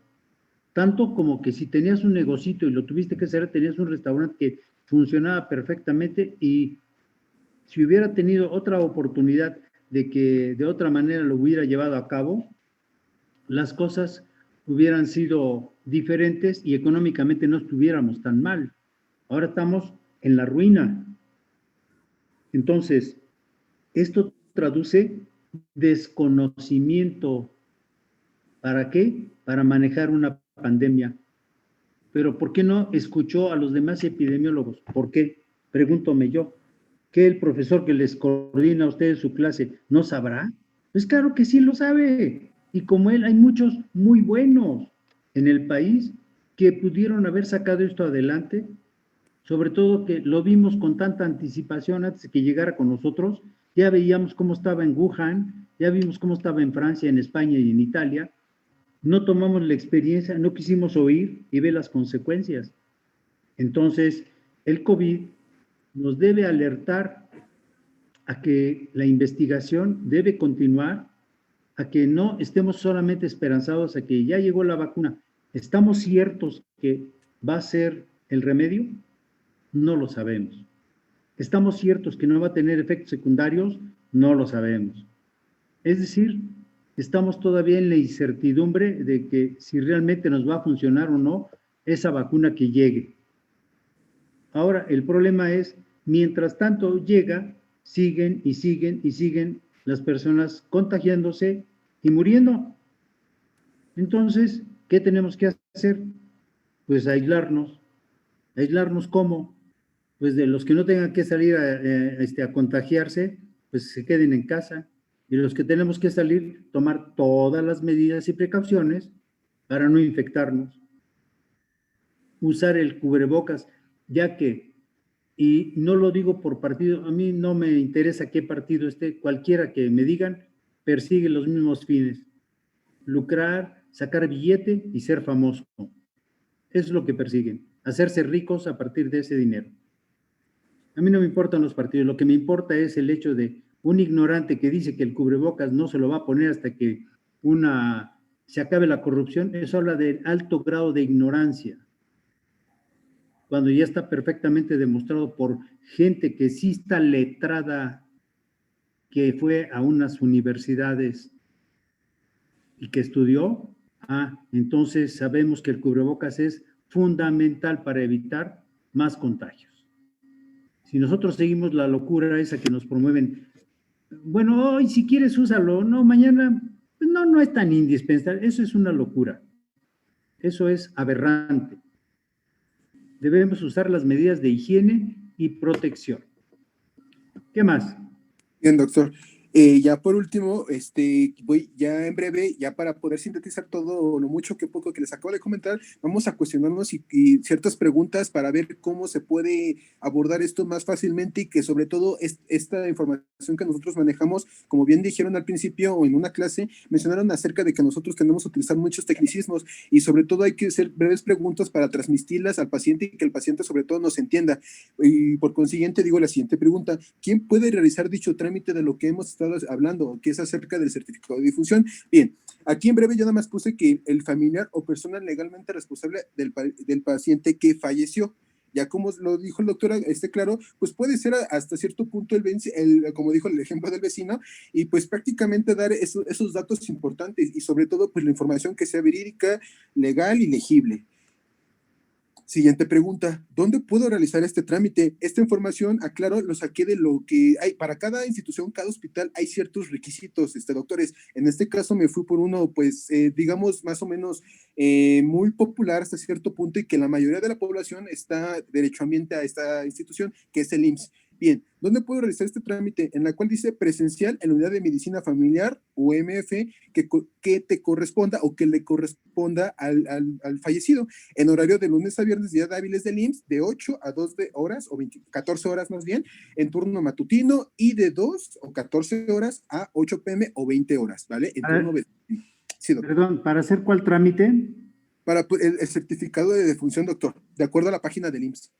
tanto como que si tenías un negocito y lo tuviste que cerrar, tenías un restaurante que funcionaba perfectamente, y si hubiera tenido otra oportunidad de que de otra manera lo hubiera llevado a cabo, las cosas hubieran sido diferentes y económicamente no estuviéramos tan mal. Ahora estamos en la ruina. Entonces, esto traduce desconocimiento. ¿Para qué? Para manejar una pandemia. Pero ¿por qué no escuchó a los demás epidemiólogos? ¿Por qué? Pregúntome yo. ¿Qué el profesor que les coordina a ustedes su clase no sabrá? Pues claro que sí lo sabe. Y como él, hay muchos muy buenos en el país que pudieron haber sacado esto adelante, sobre todo que lo vimos con tanta anticipación antes de que llegara con nosotros. Ya veíamos cómo estaba en Wuhan, ya vimos cómo estaba en Francia, en España y en Italia. No tomamos la experiencia, no quisimos oír y ver las consecuencias. Entonces, el COVID nos debe alertar a que la investigación debe continuar, a que no estemos solamente esperanzados a que ya llegó la vacuna. ¿Estamos ciertos que va a ser el remedio? No lo sabemos. ¿Estamos ciertos que no va a tener efectos secundarios? No lo sabemos. Es decir, estamos todavía en la incertidumbre de que si realmente nos va a funcionar o no esa vacuna que llegue. Ahora, el problema es, mientras tanto llega, siguen y siguen y siguen las personas contagiándose y muriendo. Entonces, ¿qué tenemos que hacer? Pues aislarnos. ¿Aislarnos cómo? Pues de los que no tengan que salir a contagiarse, pues se queden en casa. Y los que tenemos que salir, tomar todas las medidas y precauciones para no infectarnos. Usar el cubrebocas, ya que, y no lo digo por partido, a mí no me interesa qué partido esté, cualquiera que me digan, persigue los mismos fines. Lucrar, sacar billete y ser famoso. Eso es lo que persiguen, hacerse ricos a partir de ese dinero. A mí no me importan los partidos, lo que me importa es el hecho de un ignorante que dice que el cubrebocas no se lo va a poner hasta que se acabe la corrupción. Eso habla de alto grado de ignorancia, cuando ya está perfectamente demostrado por gente que sí está letrada, que fue a unas universidades y que estudió. Entonces sabemos que el cubrebocas es fundamental para evitar más contagios. Si nosotros seguimos la locura esa que nos promueven, bueno, hoy si quieres úsalo, no, mañana, pues no es tan indispensable. Eso es una locura. Eso es aberrante. Debemos usar las medidas de higiene y protección. ¿Qué más? Bien, doctor. Ya por último, voy ya en breve, ya para poder sintetizar todo lo mucho que poco que les acabo de comentar, vamos a cuestionarnos y ciertas preguntas para ver cómo se puede abordar esto más fácilmente y que sobre todo esta información que nosotros manejamos, como bien dijeron al principio o en una clase, mencionaron acerca de que nosotros tenemos que utilizar muchos tecnicismos y sobre todo hay que hacer breves preguntas para transmitirlas al paciente y que el paciente sobre todo nos entienda. Y por consiguiente digo la siguiente pregunta: ¿quién puede realizar dicho trámite de lo que hemos estado hablando, que es acerca del certificado de difunción? Bien, aquí en breve yo nada más puse que el familiar o persona legalmente responsable del paciente que falleció. Ya como lo dijo el doctor, claro, pues puede ser hasta cierto punto como dijo el ejemplo del vecino, y pues prácticamente dar esos datos importantes y sobre todo pues la información que sea verídica, legal y legible. Siguiente pregunta: ¿dónde puedo realizar este trámite? Esta información, aclaro, lo saqué de lo que hay. Para cada institución, cada hospital, hay ciertos requisitos, doctores. En este caso me fui por uno, pues, digamos, más o menos muy popular hasta cierto punto y que la mayoría de la población está derechohabiente a esta institución, que es el IMSS. Bien, ¿dónde puedo realizar este trámite? En la cual dice presencial en la unidad de medicina familiar, UMF, que te corresponda o que le corresponda al fallecido, en horario de lunes a viernes, días hábiles del IMSS, de 8 a 2 horas, o 14 horas más bien, en turno matutino, y de 2 o 14 horas a 8 p.m. o 20 horas, ¿vale? En turno vespertino. Sí, doctor. Perdón, ¿para hacer cuál trámite? Para el certificado de defunción, doctor, de acuerdo a la página del IMSS.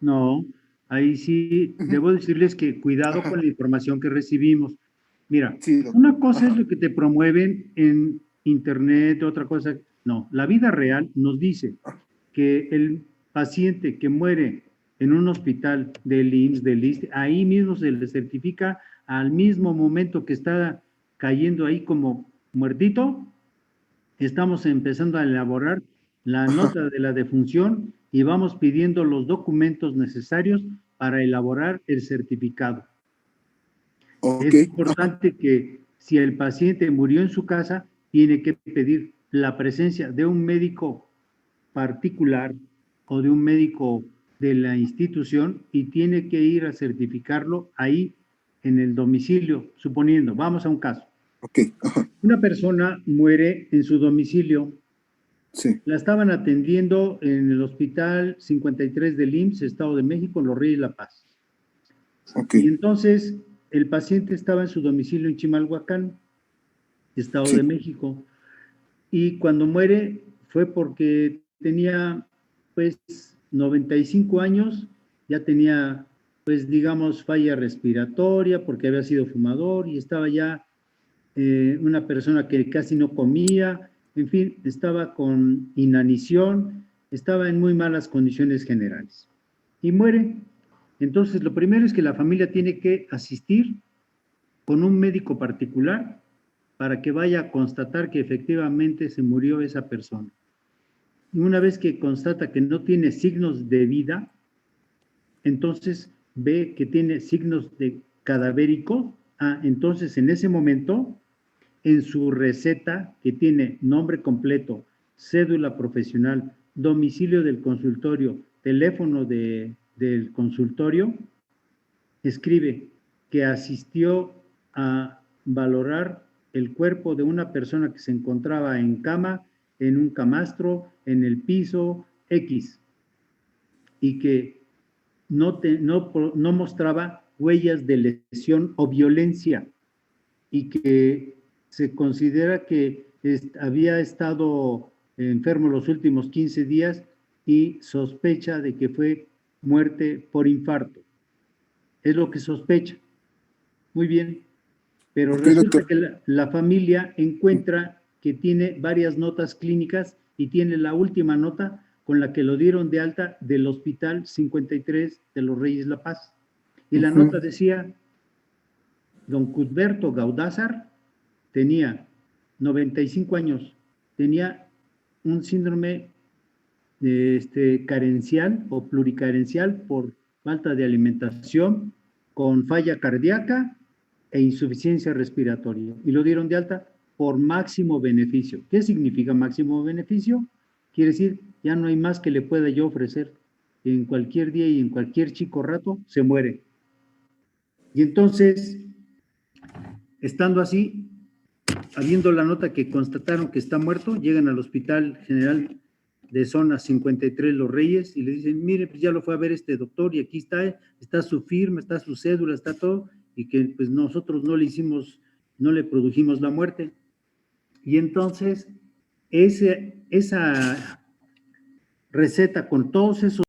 No, ahí sí debo decirles que cuidado con la información que recibimos. Mira, sí, una cosa es lo que te promueven en internet, otra cosa, no, la vida real nos dice que el paciente que muere en un hospital del IMSS, del ISSSTE, ahí mismo se le certifica al mismo momento que está cayendo ahí como muertito, estamos empezando a elaborar la nota de la defunción y vamos pidiendo los documentos necesarios para elaborar el certificado. Okay. Es importante que si el paciente murió en su casa, tiene que pedir la presencia de un médico particular o de un médico de la institución y tiene que ir a certificarlo ahí en el domicilio, suponiendo, vamos a un caso. Okay. Una persona muere en su domicilio. Sí. La estaban atendiendo en el Hospital 53 del IMSS, Estado de México, en Los Reyes La Paz. Okay. Y entonces el paciente estaba en su domicilio en Chimalhuacán, Estado de México, y cuando muere fue porque tenía, pues, 95 años, ya tenía, pues, digamos, falla respiratoria porque había sido fumador y estaba ya una persona que casi no comía, en fin, estaba con inanición, estaba en muy malas condiciones generales y muere. Entonces, lo primero es que la familia tiene que asistir con un médico particular para que vaya a constatar que efectivamente se murió esa persona. Y una vez que constata que no tiene signos de vida, entonces ve que tiene signos de cadavérico. Entonces en ese momento, en su receta, que tiene nombre completo, cédula profesional, domicilio del consultorio, teléfono del consultorio, escribe que asistió a valorar el cuerpo de una persona que se encontraba en cama, en un camastro, en el piso X, y que no mostraba huellas de lesión o violencia, y que se considera que había estado enfermo los últimos 15 días y sospecha de que fue muerte por infarto. Es lo que sospecha. Muy bien. Pero Ok, resulta doctor. que la familia encuentra que tiene varias notas clínicas y tiene la última nota con la que lo dieron de alta del Hospital 53 de los Reyes La Paz. Y la nota decía: don Cuthberto Gaudázar tenía 95 años, tenía un síndrome carencial o pluricarencial por falta de alimentación, con falla cardíaca e insuficiencia respiratoria, y lo dieron de alta por máximo beneficio. ¿Qué significa máximo beneficio? Quiere decir, ya no hay más que le pueda yo ofrecer. En cualquier día y en cualquier chico rato se muere. Y entonces, estando así, habiendo la nota que constataron que está muerto, llegan al Hospital General de Zona 53 Los Reyes y le dicen: mire, pues ya lo fue a ver este doctor y aquí está su firma, está su cédula, está todo, y que pues nosotros no le produjimos la muerte. Y entonces esa receta con todos esos